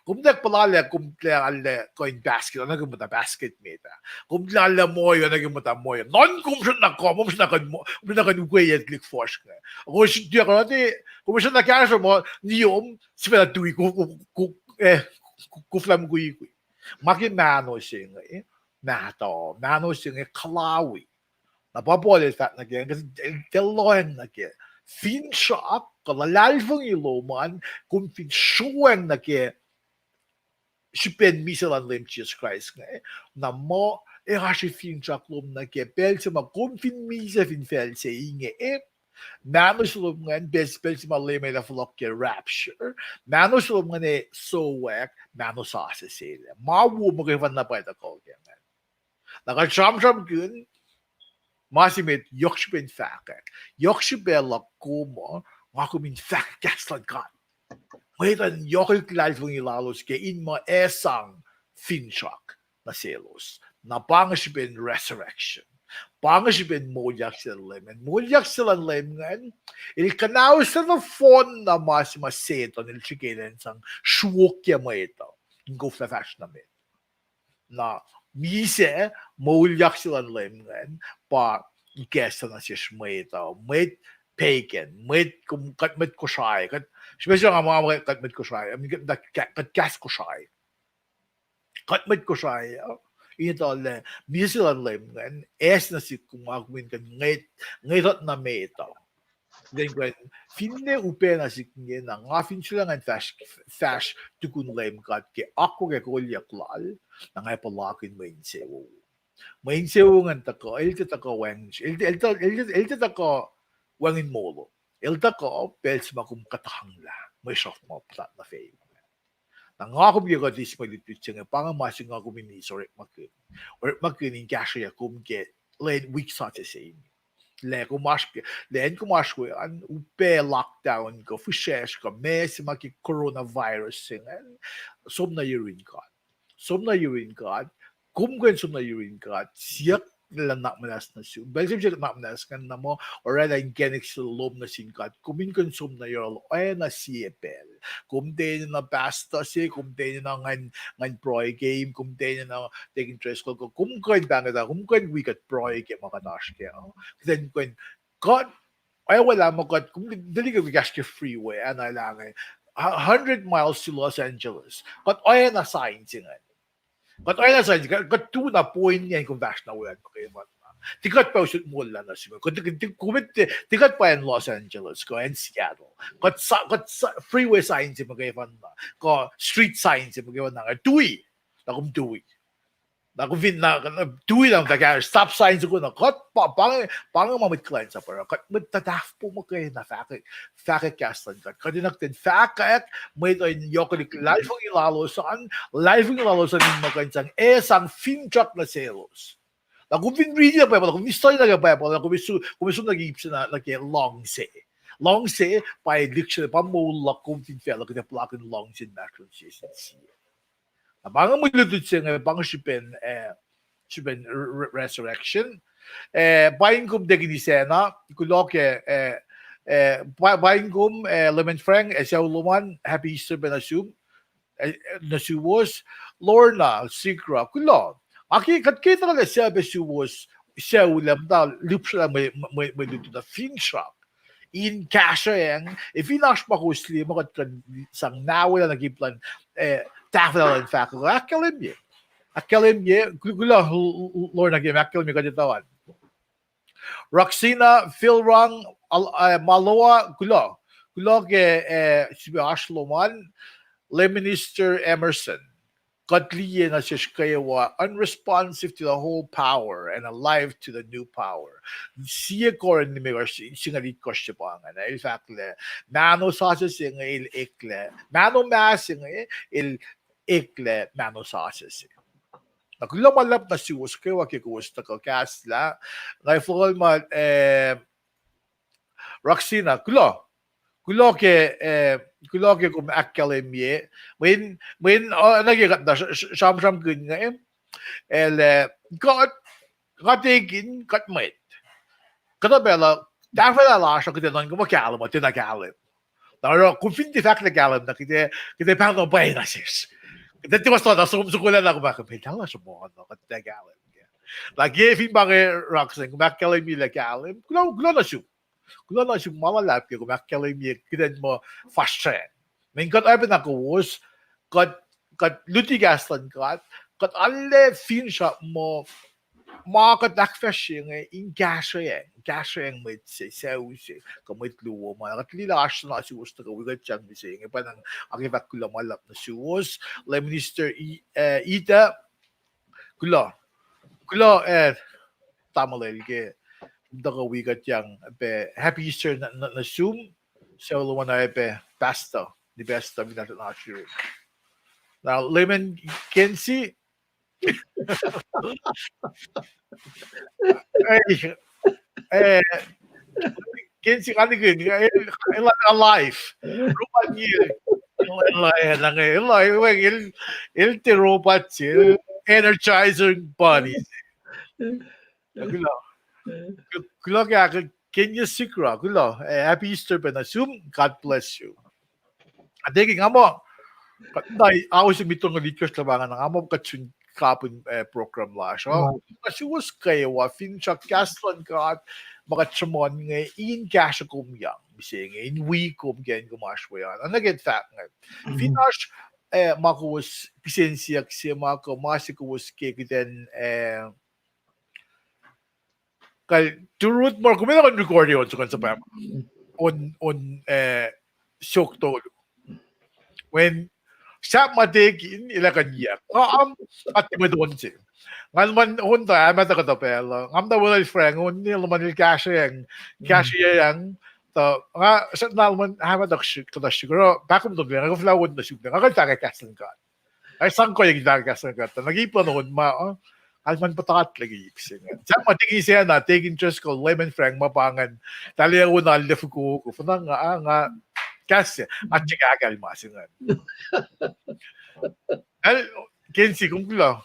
kum nagpalala kum alle coin basket nagumuta basket meta kum lala mo yo nagumuta mo yo non kum siya nakom siya nakanugay at click force ka ako siya karate kum siya nakasya mo niyom siya tuwi ku flam gui makimano siya mano siya kalawi Napapolis fat na kaya kasi deloyan na kaya Finshock kalalifang iloman kung finshuang na kaya sipen misalan lim Jesus Christ nga na mo Kanskje finnsjaklom na ke pelsima kom fin misa fin felse inge Manus ngan best ma leme la flokke rapture. Manus ngan so wek manus asa sele. Ma wo mo ke van na pa ta ko ke. Naka cham gun masimit yoksben fake. Yoksbella como makumin fake gaslan kan. Medan yokil klal fung ilalos ke in ma esang finchak na selos. Na pangasben resurrection. Pangasben Moulyak sila Moulyak sila lemen. Il canao sila fon na mas maseto nil chikelen sang shwokya mo ito. Go flash na mit. Na mise Moulyak sila lemen pa ikesa na siya shmeta. Met pagan, met kat met kushay. Kat special nga mga kat met kushay. I mean kat gas kushay. Kat met kushay. Ito le misilan lemen es na si kumagwin kan ngayot na meto. Then finne upe na si knye na nga fin sila nga fash tukun lem kat ke ako ke kolyak lal na ngay palakin main sewo. Main sewo nga tako elte tako wang elte tako wangin molo. Elte tako pels makum katahangla. May soft mo plat na fame. Nangako biyo dis magditwitsing pang masing ako miniso or makin gasya kum ke len week sa same. Le kumash an upe lockdown ko fushesh ko mes maki coronavirus singan som na urine card kum som na urine card siyak nila nak manas na su belsim siya nak manas kan na mo or ay genik sa loob na singkat kumin konsum na yol ay na siepel kumte na basta si kumte na ngan pro game kumte na taking interest ko kumkoin bangada kumkoin wikat pro game makadash kaya then when God ay wala mo kat kung dili ka bigas ka freeway ana lang 100 miles to Los Angeles kat ay na sign singan kat ay na sign kat tu na point niya kung dash na wala kay mo tikat pa usut mo lang na simo kat tikat pa in Los Angeles ko and Seattle kat freeway signs mo kay fan ko street signs mo kay na tuwi na kum tuwi na kung na tuwi lang kaya stop signs ko na kat pang mamit clients sa para kat magtataf po mo kay na fake castan kat dinaktin fake may to yokolik live ang ilalo sa mga kansang sang film truck na sales na kung read na pa kung story na pa na kung nag-iipsa na kay long say pa diction pa Moulyak kung fela kung plug in long say metro season Abang mo lutut siya nga bang shipen resurrection bayin kum degini sena ikuloke bayin kum lemon frank siya luman happy Easter benasum nasubos Lorna Sikra kulo aki kita kala siya besubos siya ulam da lupsla may lutut na fin shop in kasha yang if inash pa ko slim mo kat sang nawala nagiplan Tafel in fact, akalim ye, gula Lord nagim akalim ye kaditawan. Roxina Philrang Maloa gula ke sibi Ashloman Le Minister Emerson Godly na siya kayawa unresponsive to the whole power and alive to the new power. Siya Corinth ni Mwe singalit ko siya pa nga na in fact le nano sa siya nga il ekle nano mas nga il ekle nano sa siya. Naglamalap na siya kaya wakikusta ko kasla na full man Roxina kulo ke kum akademie when nagigat na sham gun nga gatigin katmet katabela dafela la sha kitan ko makalam tinakalam na kung finti fact na galam na kita pa no bay na sis kita was na sumsukulan ako ba kapitala sa mo no katagalam lagi fin bagay Roxanne kum akademie la galam kulo na siya Kung ano siya mamalap kaya kung akademia kinan mo fast track. Men kat ay pinakawos kat lutigastan kat alle fin shop mo mga katakfesh yung gasya yung may sawsi kamay tluwa mo kat lilakas na siwas na kawigat siyang mising pa nang akibat ko lamalap na siwas le Minister Ita kula Kulo tamalel ke daga wigat yang Happy Easter na Zoom sa luwan na pasta the best of that not sure. Now Lemon Kensi eh eh Kensi kanigin alive. Rupan yun. Il ti robot il energizing bodies. Kulo kulo kaya Kenya Sikra kulo Happy Easter pa na Zoom. God bless you. Adegi nga mo dai ako si mitong likas labangan nga mo katsun kapun program la so kasi was kayo wa fin siya kaslan ka mga chamon nga in cash kum yang bising in we kum gen gumash wa yan and again fact nga finash mako was pisensya kasi mako masiko was kekiten kay turut more kumina kon recording on so kan sa pa on shock to when siya matigin ilakan niya. At madon siya. Ngan man hunta ama ta katapel. Ngam da wala friend ngun ni laman il cashier yang to nga sa nalman ama da kada siguro bakum do nga fla won da siguro nga ta kasan ka. Ay sang ko yung da kasan ka. Nagipon noon alman patakat lagi ipsing. Siya matigin siya na taking interest ko lemon frank mapangan. Tali ako na alif ko nga kasi at chikagal masingan. Kensi kung kulo.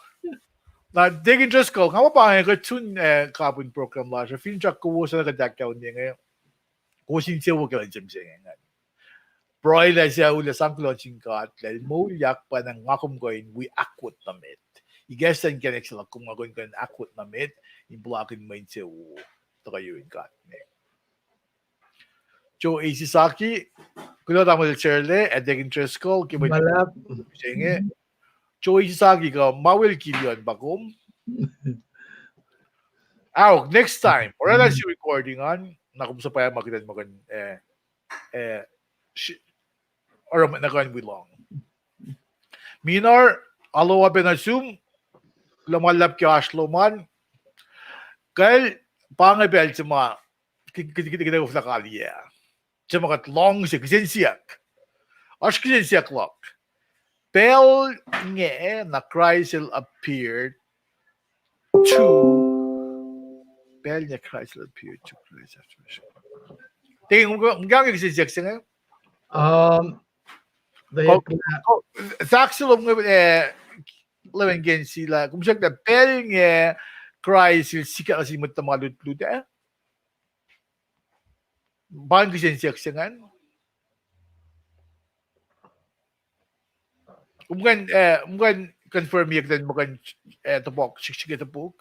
Na dig interest ko, nga pa nga tun carbon program la. So fin chak ko sa kadakaw niya ngayon. Kung siya wag ka jam siya ngayon. Broy la siya ula sang launching kat. Dahil Moulyak pa ng ngakum koin we akut na met. I-guess ang kanek sila kung ngayon ko akut na met. I-blockin mo yun siya ito kayo yung kat. Joe Isisaki, kulo tamo del Cherle, dig interest ko. Malap. Joe Isisaki ka, mawil kilyon bakum. Next time, or else you recording on, nakum sa paya makitan mo kan, or nakain we long. Minor, alo abe na Zoom, lumalap kya Ashloman, kaya pangabel sa mga, kita ko sa kaliya. Sa mga long siya, kisensiyak. As kisensiyak lock. Bell nga na Chrysler appeared to Chrysler. Tingin mo hanggang kisensiyak siya ngayon? Saxilom nga lawan gen sila. Kung siya na Bell nga Chrysler sika kasi mo tamalut-lut Bang lisensya siya Mungkin confirm ya dan mungkin tepok sik tepuk.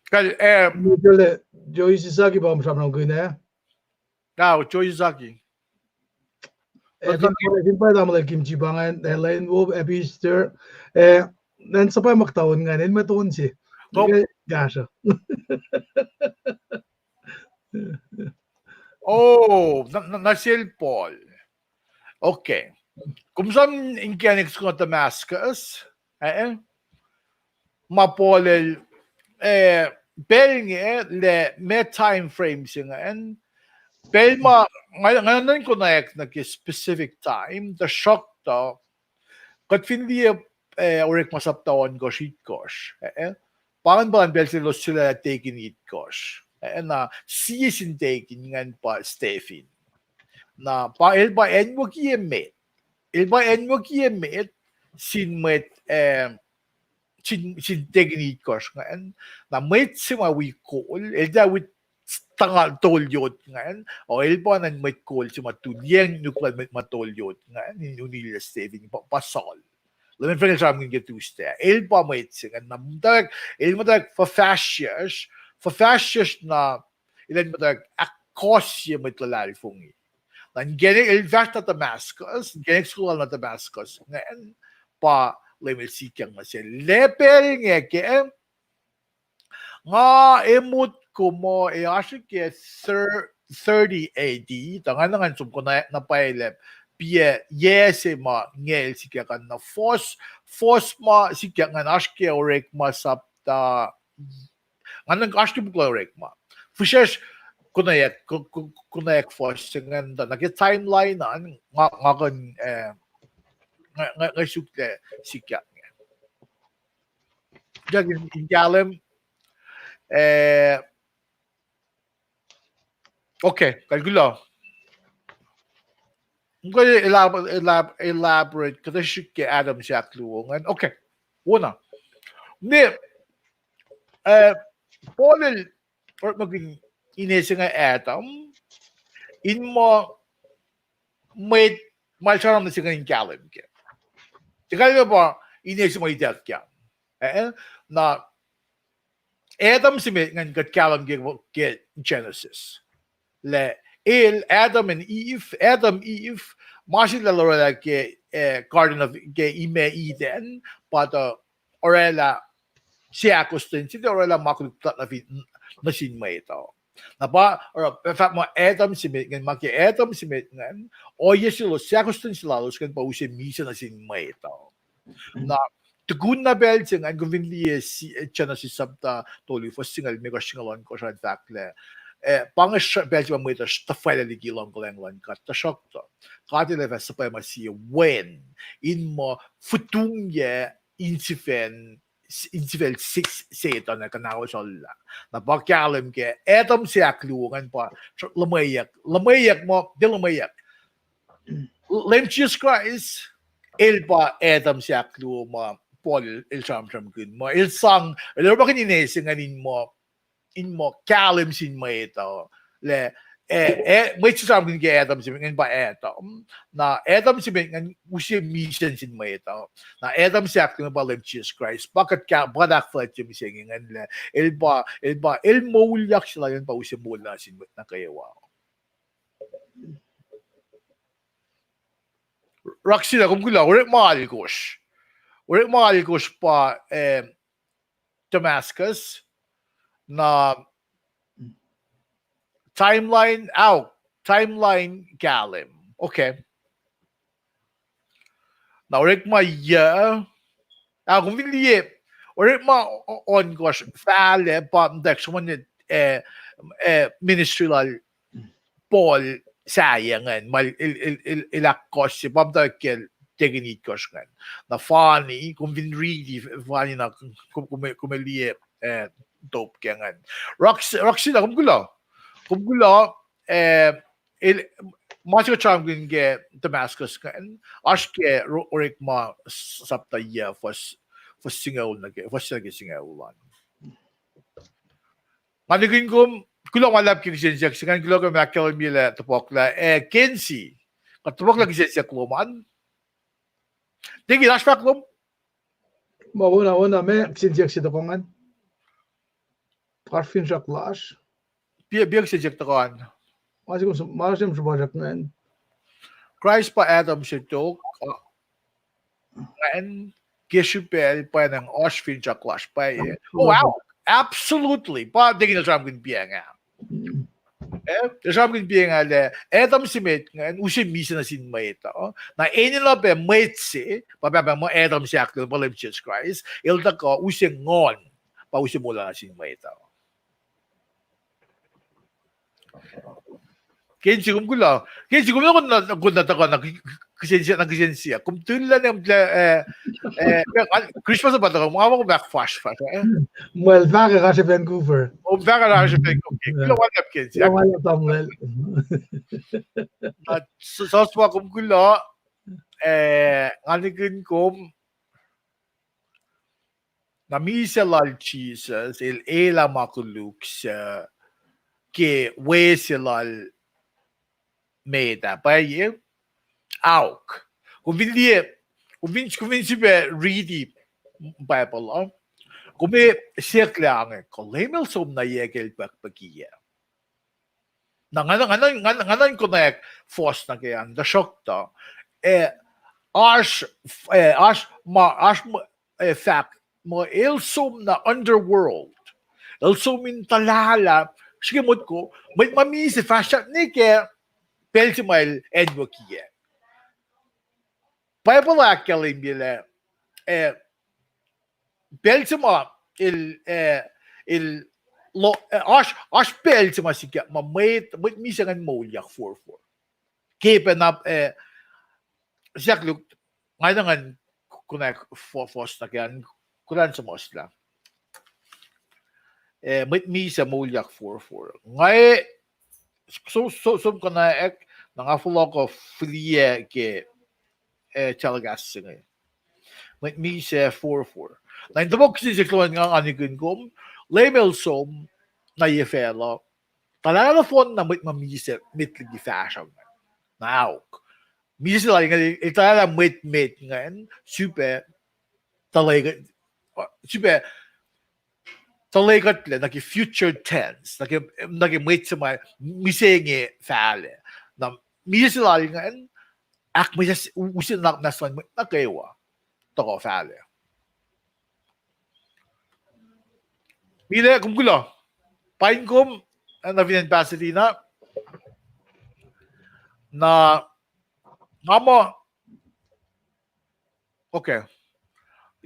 Kal Joey Sisaki ba masama ng gina? Now, Joey Sisaki. Din pa damo kimchi bangan lain wo epister nan sa pa maktaon nga nin matuon si gasha nasil Paul. Okay. Kung saan inkenix ko Damascus, mapolel beling le may time frame siya ngayon. Pero ngayon ko na specific time, the shock to, kat hindi urik masaptawan ko shit kosh. Pangan ba ang bel sila taking it kosh. Na season taking ngan pa Stephen. Na pa elba en mo kiemet. Elba en mo kiemet sin met sin taking it kosh ngan. Na met si mawikol, elda with tangal tolyot ngayon o elpa nan may call si matuliyang nuklan matolyot ngayon nila Stephen pasol laman friend sa amin get to stay elpa may singan namdag elpa for fascias na ilan matag akosya may lalari fungi nan getting in fact at Damascus getting school na Damascus ngayon pa lemel sikyang masya lepel nga emot como acho que Sir 30 AD, tangan sum ko na pailep, pie yese ma ngel sikya kan na force ma sikya nga ashke orek ma sapta nganang ashke bukla orek ma. Fushesh kunayak force ngan da nag timeline na nga kan nga sukle sikya. Jag in galem okay, kalgulo. I'm going to elaborate kasi shike Adam siya kluwongan. Okay. Una. Ni Paul or maging inesi nga Adam in mo may malsaram na siya ng kalim ke. Sige ba inesi mo idat kya. Na Adam si may ngan kat kalim ke Genesis. Le Adam Eve, masih lalora ke Garden of ke ime Eden, pada orela siya kustin, sila orela makuluklat na sinma ito. Napa, or in fact, mga Adam simit ngan, maki Adam simit ngan, o yesilo siya kustin sila los kan pausin misa na sinma ito. Na tugun na bel sing ang conveniently si chana si sabta toli for single mega singalon ko sa fact le pangas belgium mo ito ta file ligi long lang kat ta shock to kati le sa pa masi when in mo futung ye insifen 6 say ito na kanawa sola na bakyalim ke etom si akluan pa lamayak mo di lamayak Jesus Christ el pa etom si aklu mo Paul il sam kun mo il sang el ba kininesing anin mo in mo kalim sin mo ito le may sam kun ke Adam sin ngin ba ito na Adam sin ngin usi mission sin mo ito na Adam si aklu ba lem Jesus Christ bakit ka badak flat yung singing le el Moulyak sila yun pa usi mula sin na kayo wow Roxy na kung gula ulit mahal ko pa Damascus na timeline galim. Okay. Na ulit kung hindi ulit on ko fale pa next one ministry lal Paul sayangan mal ilakos si pabda kel teginit koskan na funny kung really funny na kumelie dope kangan Roxy na kumgula masih charm ge Damascus kan aske orik ma sapta ya fos singaul na ge fos singaul manigin ko kulo malap ki lisensya kan kulo ko makkel mila topok la Kensi katopok la lisensya kloman Digi lash pak lum Mauna me sinjek si tokongan. Parfin siya clash. biag sinjek takan Masih subajak ngan. Christ pa Adam siya tok and Geshupel pa ng Oshfin siya clash pa oh wow absolutely pa digi na siya kun biya nga Sabi ko nga le, Adam si Met nga, usi misa na sin Met, na enila pe Met si, papapa mo Adam si akto, palim Jesus Christ, ilta ko, usi ngon, pa usi mula na sin Met. Kensi kum kung natako na kisensya, kung tulan yung Christmas ba ito, mga mga backfash pa. Well, vaker als in Vancouver. Om vaker als in Vancouver. Kilo wat heb Kensi. Ja, maar dan wel. Zoals wat kum kulo, ngalikin kum, na misa lal Jesus, il ela makuluk sa ke wesilal meta pa ye auk convinci be read Bible come seklang ko lemel som na yegel bakpagiya na nganan connect force na kayan the shock to fact mo ilsom na underworld ilsom in talala Shikimut ko, may mami si fashion ni ke peltimail envokiye. Paypala kalim bile peltima il lo ash peltima sika ma may misangan Moulyak 4-4. Kepen up siyak look ngayon kunak fos na kyan kulan sa mosla. May misa Moulyak 4-4. Ngay so ko na nga full ko flie ke talagas ngay. May misa 4-4. Na indabog kasi si Kluan nga anigin ko, label som na yefelo. Talala phone na may mamisa mitligi fashion. Now, misa lang nga itala mit ngayon, super talaga le naki future tense naki wait sa may misengi fale na misa lang ngayon ak misa usin nak nasan nakaewa to fale. Mire kumkulo. Pain kum na vinen Pasadena na ngamo okay.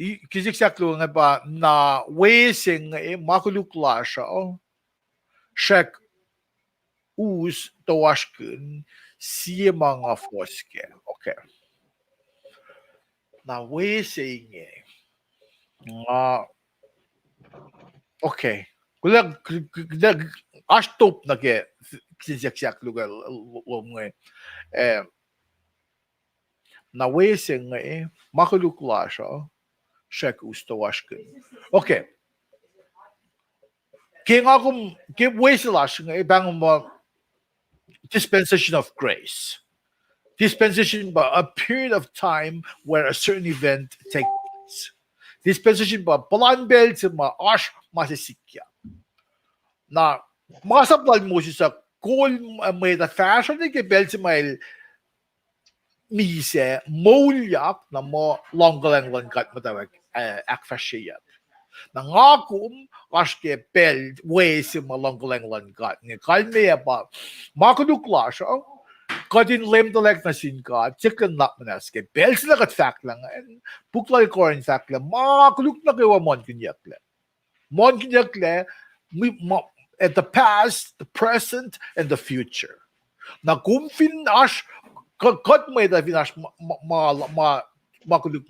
Kisik saklo nga ba na wesing makulukla siya shek us tawashkun siya mga foske. Okay. Na wesing nga okay. Kulag ashtop na ke kisyak lugar lomwe na wesing makulukla siya shek ustawashkin. Okay. Kaya nga kung weselash bang mo dispensation of grace. Dispensation ba a period of time where a certain event takes place. Dispensation ba palanbel sa mga ash masisikya. Na masaplal mo siya sa kol may na fashion ni kebel sa may mise Moulyak na mo longgalang kat matawag akfashiyat. Na ngakum aske pel way si mo longgalang kat. Ni kalme ba makudukla siya kadin lem dalek na sin kat chicken nak manaske pel sila kat fact lang buklay Corinth fact lang makuduk na kayo mon kinyakle. Mon kinyakle at the past, the present, and the future. Na kung finash kat may da finash makuluk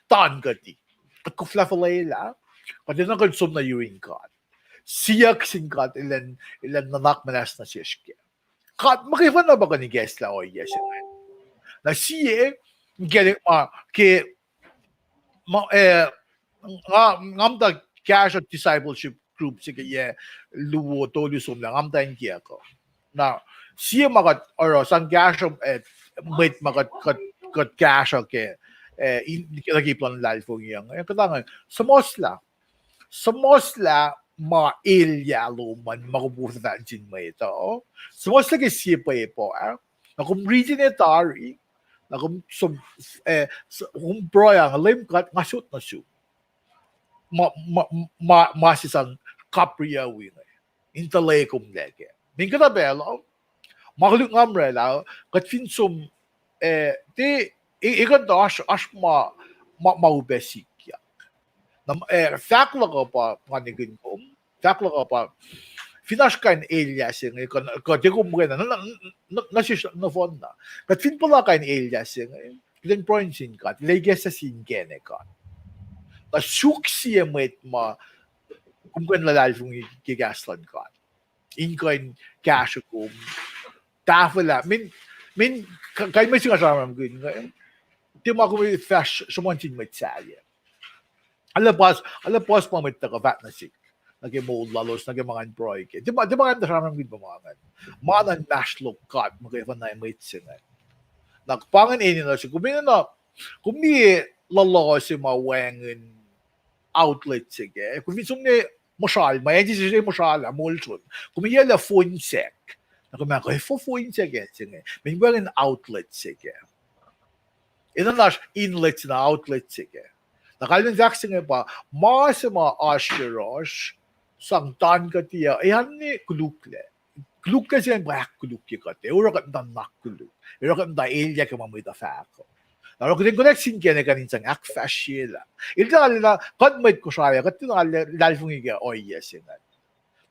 tan gati. At kung flafalay pati na konsum na yuwing kat. Siyak sin kat ilan nanak manas na siyashke. Kat makifan na ba ka ni guest la o yes. Na siye galing ngamda cash at discipleship group sige luwo tolu sum lang ngamda ingia ko. Na siya magat or sang cash wait magat kat cash ke lagi plan lalfo yang kadangan sa mosla ma ilya luman makubusa na jin mo ito sa mosla ke siya pa po na kung regionetary na kung broyang limkat nga shoot na shoot masisang kapria wing intalekum leke min kada belo makuluk ngamrela kat finsum ikan dash asma maubesikya na fakla ko pa manigin ko fakla ko pa finash kain aliasing ko de ko mo na siya na phone na kat fin pala kain aliasing ilan points in kat leges sa sin gene kat na suksi met ma kung kan lalal fung gigaslan kat in kain cash ko tafela min kay may sinasama ko yun di mo ako may fash sumantin may tsaya alabas pa may tagavat na sik nag-mold lalos nag-mga broy ke di ba nasama ko yun mga national cut mag-iwan na may tsaya nagpangan ini na siya kumi lalo si mawangin outlet sige kung sumne moshal may hindi siya moshal amulchon kumi yala phone sec na kumakain phone sige may mga outlet sige ito na inlet na outlet sige nakalun vaccine pa mas mga asherosh sang tan ka tia yan ni kulukle kulukle sen black kulukki ka te ura ka dan nakulu ura ka da ilya ka mamita fa ko Laro ko din connection kaya kanin sang ak fashion. Ilta alila kat may ko siya kat tin alila lalfungi ka yes nga.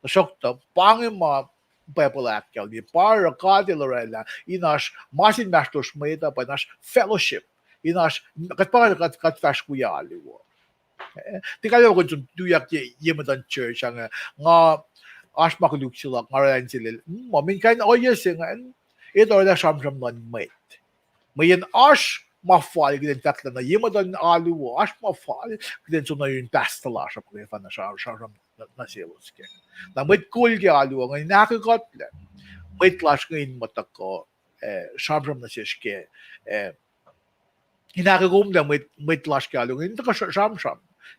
Shock to pangin ma papalak kaya di para kati lorela inash masin mastos meta pa nash fellowship inash kat pa kat fash ko ya aliwo. Ti kaya ko jun tuyak yemadan church nga ash makuluk sila ngaran sila. Mamin kain yes nga. Ito na sham non mate. Mayan ash mafal giden takla na yemadan alu ash mafal giden so na yun pastala siya pag na siya na selos ke na may cool ke alu ng nakakot may clash ngayon matako shabram na siya ke hinakagum na may clash ke alu ngayon taka sham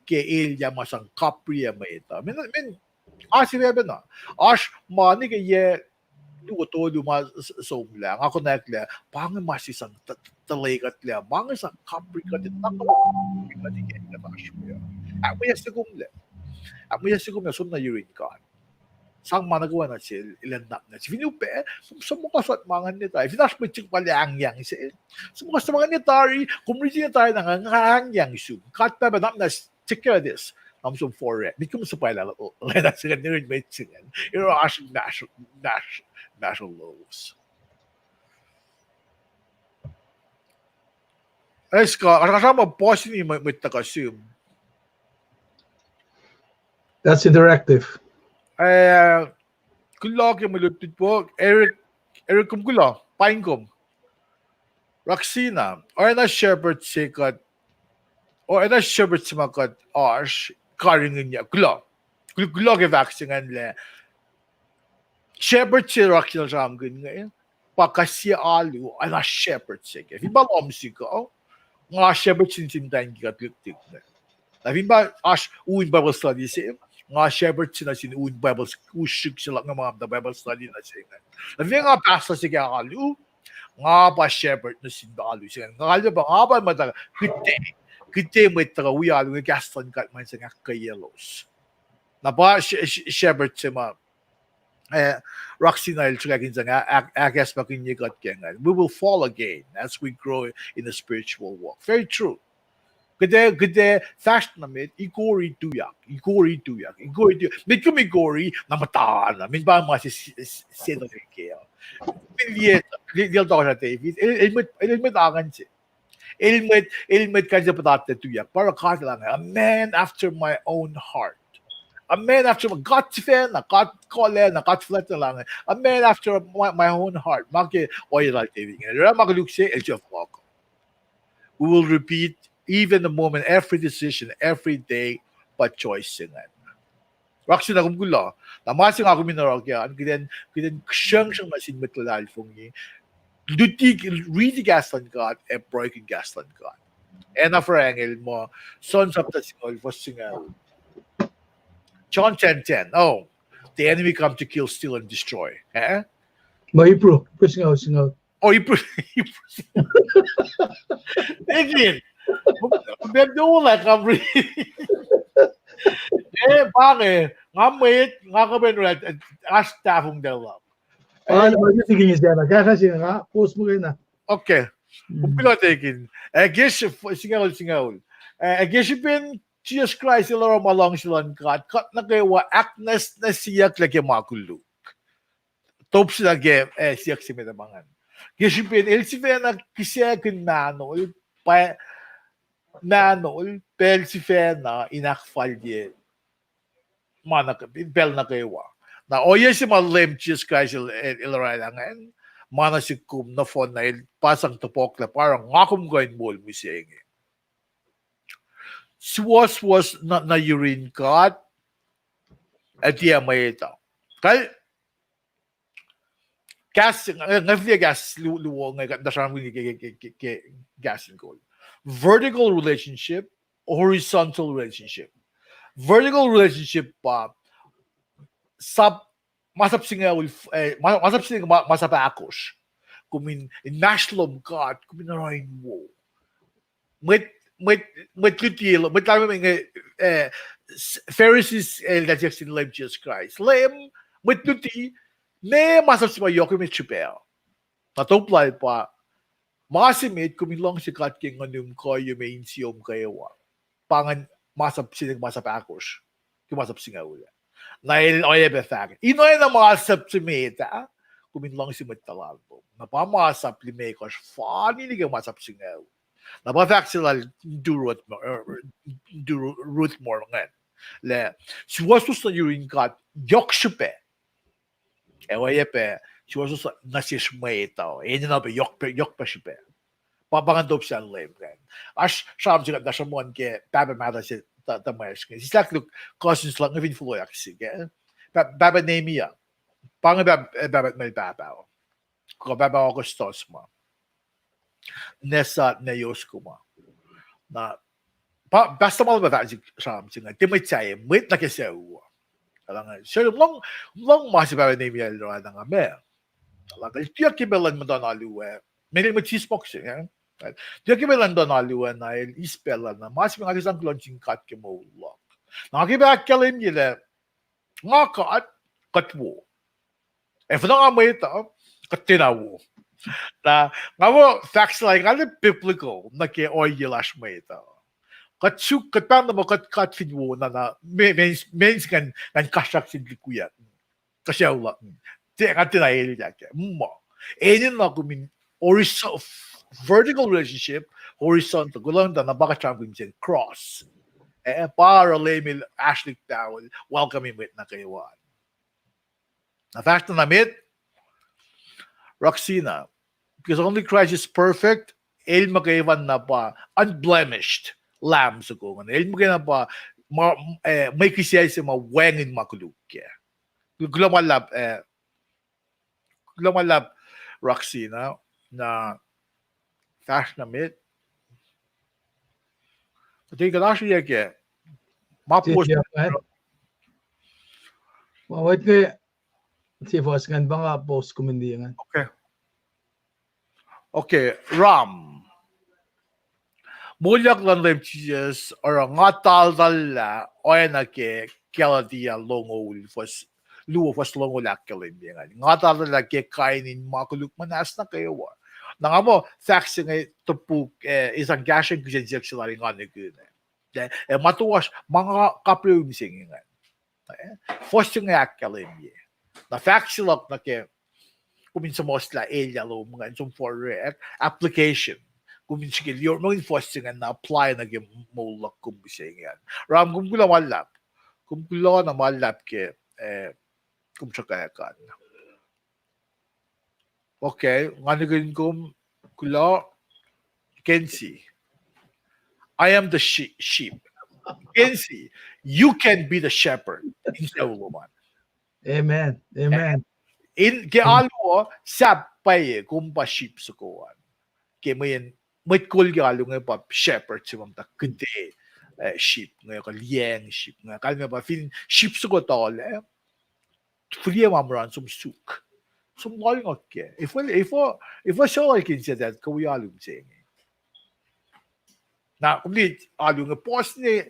ke ilya masang kapria may ita min asi bebe na ash mani ke ye dugo todo mas somla ako na kle pangin masisang talagat le mga sa kaprika din nakawag ka din na basyo ako ya sigum na sun na urine ka sang managawa na sil ilan na si vinupe sa mga sa mga nita finash mo chik palang yang sil sa mga nitari kumriti na tayo ng yang sum kat pa ba na check this I'm so for it. Di ko masapay lalo. Lena sila ni rin may singen. You're actually national laws. Eska, kasama boss ni may takasum. That's interactive. Kulak yung malutid po. Eric kumkula. Paingkom. Roxina. Or na shepherd sikat. Or na shepherd simakat. Arsh. Karingin niya. Kulak. Kulak yung vaccine le. Shepherd si Roxina Ramgun ngayon. Pakasya alu. Ay na shepherd sikat. Iba lomsi ko. Nga shepherd sinsintayin kikatliktik na. Navin ba, ash, uwin Bible study siya. Nga shepherd sinasin uwin Bible, usyik sila ng mga Bible study na siya. Navin nga pastor siya kalu, nga ba shepherd na sindalu siya. Nga ba mataga, kite may taga uyalu ng gaston kat man siya nga kayelos. Na ba shepherd siya ma, Roxina ilchagakin sa nga, akas makinyikat kaya we will fall again as we grow in the spiritual walk. Very true. Gede fast na mit, igori tuyak. Mit kung igori, namataan na. Min ba mga sino kaya. Miliet, dil to sa David, ilmet angan siya. Ilmet kanja patate tuyak. Para kata lang, a man after my own heart. A man after my God fan, na God kole, na God flat na lang. A man after my own heart. Maki oil like David. Magaluk siya, el Jeff Walker. We will repeat even the moment, every decision, every day, but choice nga. Roxy na kumgula. Namasing ako mineral kaya, kiden siyang masin metlal fong ni. Really gaslan God, and broken gaslan God. And na frangel mo, sons of the single was single. John 10:10. Oh, the enemy come to kill, steal, and destroy. Eh? Mahipro. Singaw. Oh, you Again. Medyo like I'm reading. Bakit? Nga mate, nga kabenrat, as staffong dalaw. Sige niya siya. Kaya nga, post mo kayo na. Okay. Kumpilo takin. Guess, singaw. Guess yung Jesus Christ, sila malong silang kat na kayo, aknas na siyak lagi makuluk. Top sila game, siyak si Metamangan. Guess yung elsife na kisya kun nanol, pelsife na inakfal di pel na kayo. Na oye si malim Jesus Christ ilarangan, mana si kum na phone na pasang tupok na parang ngakum going bol mo siya nga. Was na urine cut at iya may ito. Kaya gas luwo nga dasang gas and gold. Vertical relationship, horizontal relationship. Vertical relationship pa masap singa akos. Kumin national God, kumin narain mo. Met lutil, met lalo may Pharisees lajak sin lem Jesus Christ. Lem mit nuti ne masap si mayo kumit chupel. Natoplay pa masimit kumilong si kat king anum ko yumain siyom kayawa. Pangan masap sinig masap akos. Kumasap singaula. Nail oye befag. Inoy na masap si meta. Kumilong si matalalbo. Napamasap lime kos funny ni masap singaw. Napafak sila do root more ngan. Le siwasus na yurin kat yok sipe. Ewa yepe siwasus na sismay tao. Na be yok pa sipe. Papangandop siya ang lame kan. As siyam siya na siya ke baba mata siya tamayas kan. Sila look cousins lang ngavin fuloyak siya. Baba name ya. Pang baba may baba. Ko baba ako stos mo. Nessa neyos ko mo. Na basta mo ba siyam siya. Timay siya mit na kesa uwa. Alang siya long mas baba name ya lo na nga me. Alang tiyak kibelan mo doon aluwe. May chismok siya. Dia kibelan doon aluwe na ispela na mas mga isang launching cut ke Moulyak. Nakakibak kalim nila nga katwo. Funa nga mo ito katinawo. Na nga mo facts like nga biblical na ke oyilash mo ito. Katpang na mo katfinwo na means kan kasyak sindikuyat. Kasyaw lang. Tiyak tinayili niya ke. Enin na kumin vertical relationship, horizontal. Gulang na baka champion siya cross. Para lemil Ashley Towel, welcome him with na kayawan. Na fact na namit, Roxina, because only Christ is perfect, el magayawan na pa unblemished lamb sa kungan. El magayawan na pa may kisiyay sa mawengin makulukya. Gulamalab Roxina na fact na mit. Pati ka actually ke mapos. Mawait ko si Fos kan ba nga post kumindiyan. Okay, Ram. Moulyak lang lim Jesus or nga tal oy na ke kela dia longo fos luo fos longo lak kelim yan. Nga tal ke kainin makuluk manas na kayo wa. Nga mo facts nga tupuk isang gashin kujek sila nga nagune. Matuwas mga kaplo yung singingan. Fos yung nga kelim yan. Na facts sila na ke kuminsa mo sila lo mga insong for application. Kuminsa ke your mga enforcing na apply na ke Moulyak kumbisingan. Ram kumkula malap. Kumkula na malap ke kumsa kaya kan. Okay, nganigin kula Kensi. I am the sheep. Kensi, you can be the shepherd in Soloman. Amen. Amen. In ke alu sapay kumpa sheep sa kuwan. Ke may kul ke alu nga pa shepherd si mamta kede sheep nga ka liang sheep nga kalme pa fin sheep sa ko tol free mamran sum suk. Sum loy ngokke. If so like in that ko wi alu saying. Na kumli alu nga post ni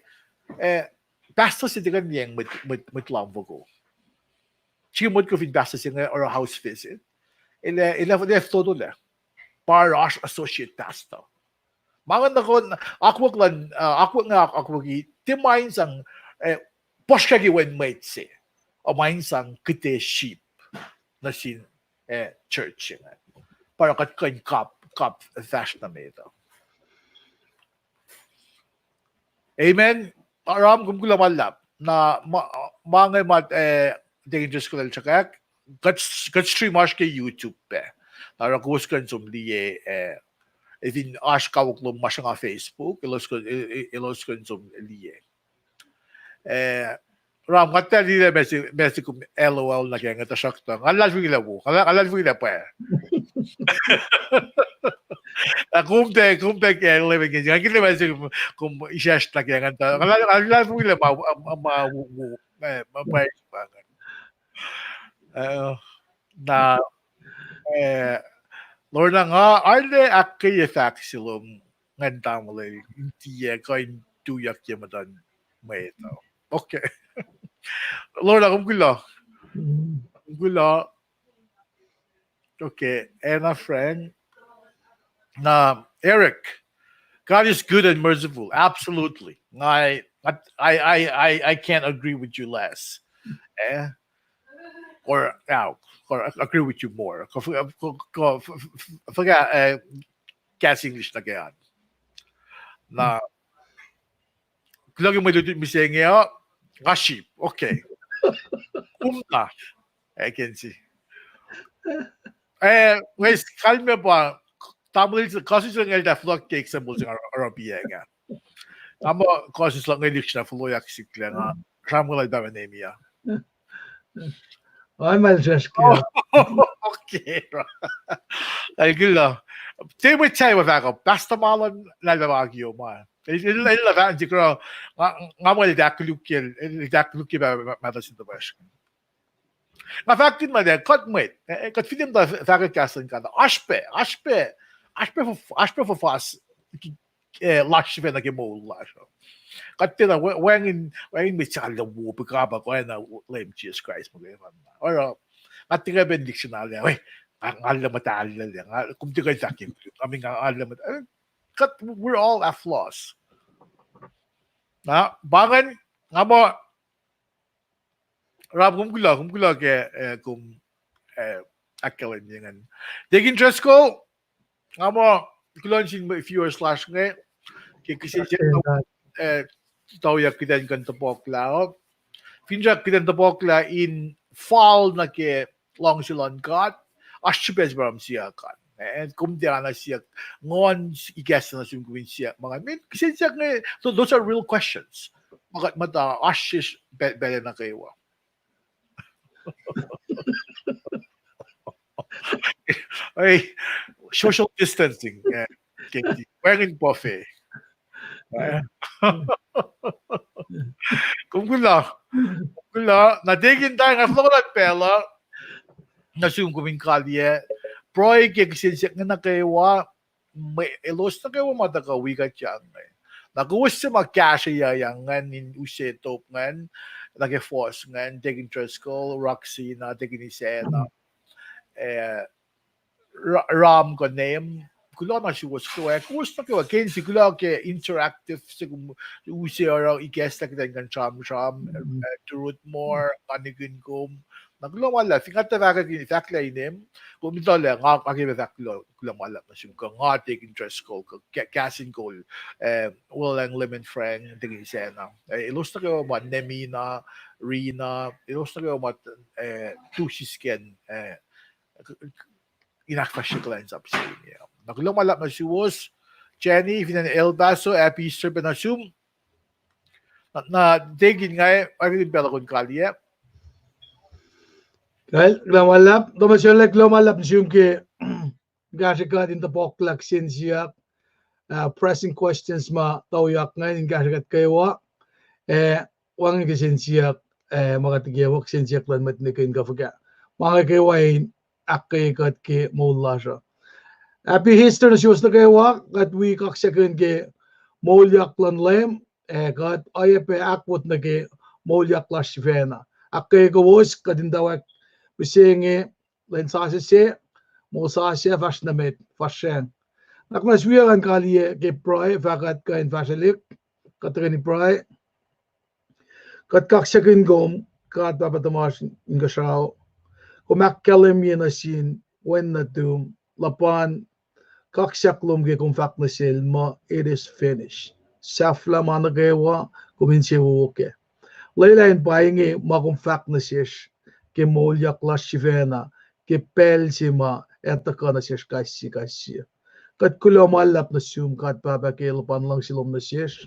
basta si digan liang mit lambo ko. Chimod ko fin basta siya or a house visit. Ele todo le. Para associate pastor. Mga na ko ako timain sang poskagi when mate se. O main sang kite sheep na sin church nga. Para kat kain cup fashion na ito. Amen. Aram kumkula malap na mga mat dangerous ko lang tsaka kat stream ash ke YouTube pe. Tara kus kan som liye even ash kawak lo masya nga Facebook ilos kan som liye. Ram kata liye mesi kum LOL na kaya ngata sakta. Alal fila po. Alal fila pa. Kumte kaya living in. Ang kila mesi kum isyash na kaya ngata. Alal fila pa ma na Lord na nga arle akay faxilum nganta mo lay intiya kain tuyak yamadan may ito. Okay. Lord, akong gula. Mm. Gula. Okay. And a friend na Eric. God is good and merciful. Absolutely. I can't agree with you less. Eh? Or now, or agree with you more. Forget gas English na kaya. Na lagi mo dito misengya, sheep. Okay. Kumta. I can see. Wes kalme ba tablet kasi sa ngel da flock cake sa bulsing Arabia nga. Tama kasi sa ngel na floyak sikla nga. Kramula da nemia. Ay, malsyaske. Okay. Ay gula. Te mo chay wa ako. Basta malan na lawagyo ma. Ila va di ko nga mo da klukil, da klukil ba madasin da bash. Na faktin ma der kat met. Kat film da fakit kasten kan. Ashpe for fast. Lash na ke mo lash. Kat tira wangin mit sa la wo pa ko na lame Jesus Christ mo gan. Or at tinga ben dictionary. Oy, ang alam mata alam lang. Kung di ka sakin, kami nga alam mata. Kat we're all at flaws. Na bangan nga mo Rab kung gula ke kung akalan yan. Degin dress ko nga mo kulon sin viewers slash nga kasi tao ya kitan kan tapokla. Finja kitan tapokla in fall na ke long silon kat ashibes baram siya kan. And kung di na siya ngon i-guess na siya kung siya mga men kasi siya nga so those are real questions. Magat mata ashish bele na kayo. Ay, social distancing. Wearing buffet. Kung gula, nadigin tayo nga florat pela, nasyung kuming kalye, proy kikisinsik nga nakaywa, may elos na kayo matakawigat yan. Naguwas sa magkasya yan, in usetop ngan, nag-force ngan, digin Tresco, Roxy na, digin Isena, Ram ko name, kula na siya was ko kuwas na kayo, kensi kula ke interactive, sigum, usera, i-guess na kita ng cham, to root more, kanigin ko, nagula wala, fingat na kagin, fakla inim, kung ito lang, nga kagin kula wala, na siya nga digin Tresco, kasin ko, walang lemon friend, digin Isena, ilos na kayo, Nemina, Rina, ilos na kayo, Tushisken, inakfashiklain sa piscine. Naglumalap na si Was, Jenny, Finan Elbaso, Epi Sir Benasum, na digin nga ay bela kon kalye. Well, lumalap, dumasyalek lumalap siyong ke gasi ka din tapoklak siya pressing questions ma tawyak ngayon gasi kat kayo wang kasin siya makatigyawak siya klan matnikin ka faga mga kayo ay akay kat ke mula siya. Happy history na siya na kayo kat we kaksakin ke Moulyak klan lem kat ayape akwat na ke Moulyak lash vena. Akay ko was kadindawak bisingi len sasi siya mo sasi fast na met fashion. Naklaswiran kali ke pray fakat kain fashilik katrin pray kat kaksakin gom kat papatamas ingasao kumakkalim yun na sin when na tum lapan kaksaklom ke kung fak na sil ma it is finished. Safla managawa kuminsi wuke. Laylain pahingi ma kung fak na sis ke Moulyak lasivena ke pel si ma etaka na sis kasi. Kat kulo malap na sum kat papa ke lapan lang silom na sis.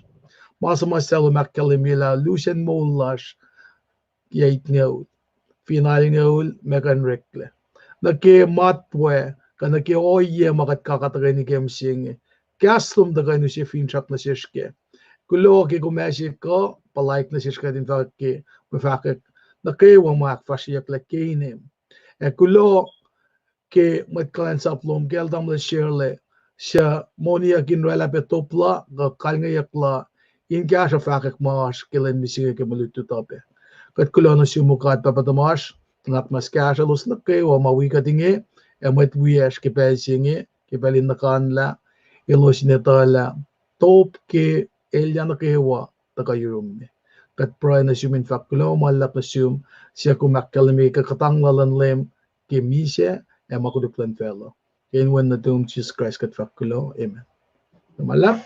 Masa-masa lumakkalim yila lusen Moulash yait ngaw. Final ngaul mekan rekle. Naki matwe kanaki oye makat kakatagay ni kemsing. Kaslum dagay no si finchak na siske. Kulo ki kumesik ko palaik na siska din fakki mafakik naki wang makfasyak lakinim. Kulo ki matkalan sa plom geldam la shirle siya monia kinrela petopla ga kalngayakla in kasha fakak mas kilen misige ke malutu tope kat kulono sumukat papatamash ngat mas kasha los na ke wa mawi ka dinge emet wies ke pesinge ke pelin na kanla ilos netala top ke elya na ke wa takayurum ne kat pra na sumin fakulo malak na sum siya kumakkalmi ka katanglalan lem ke misya e makuduklan fellow in when na dum Jesus Christ kat fakulo amen malak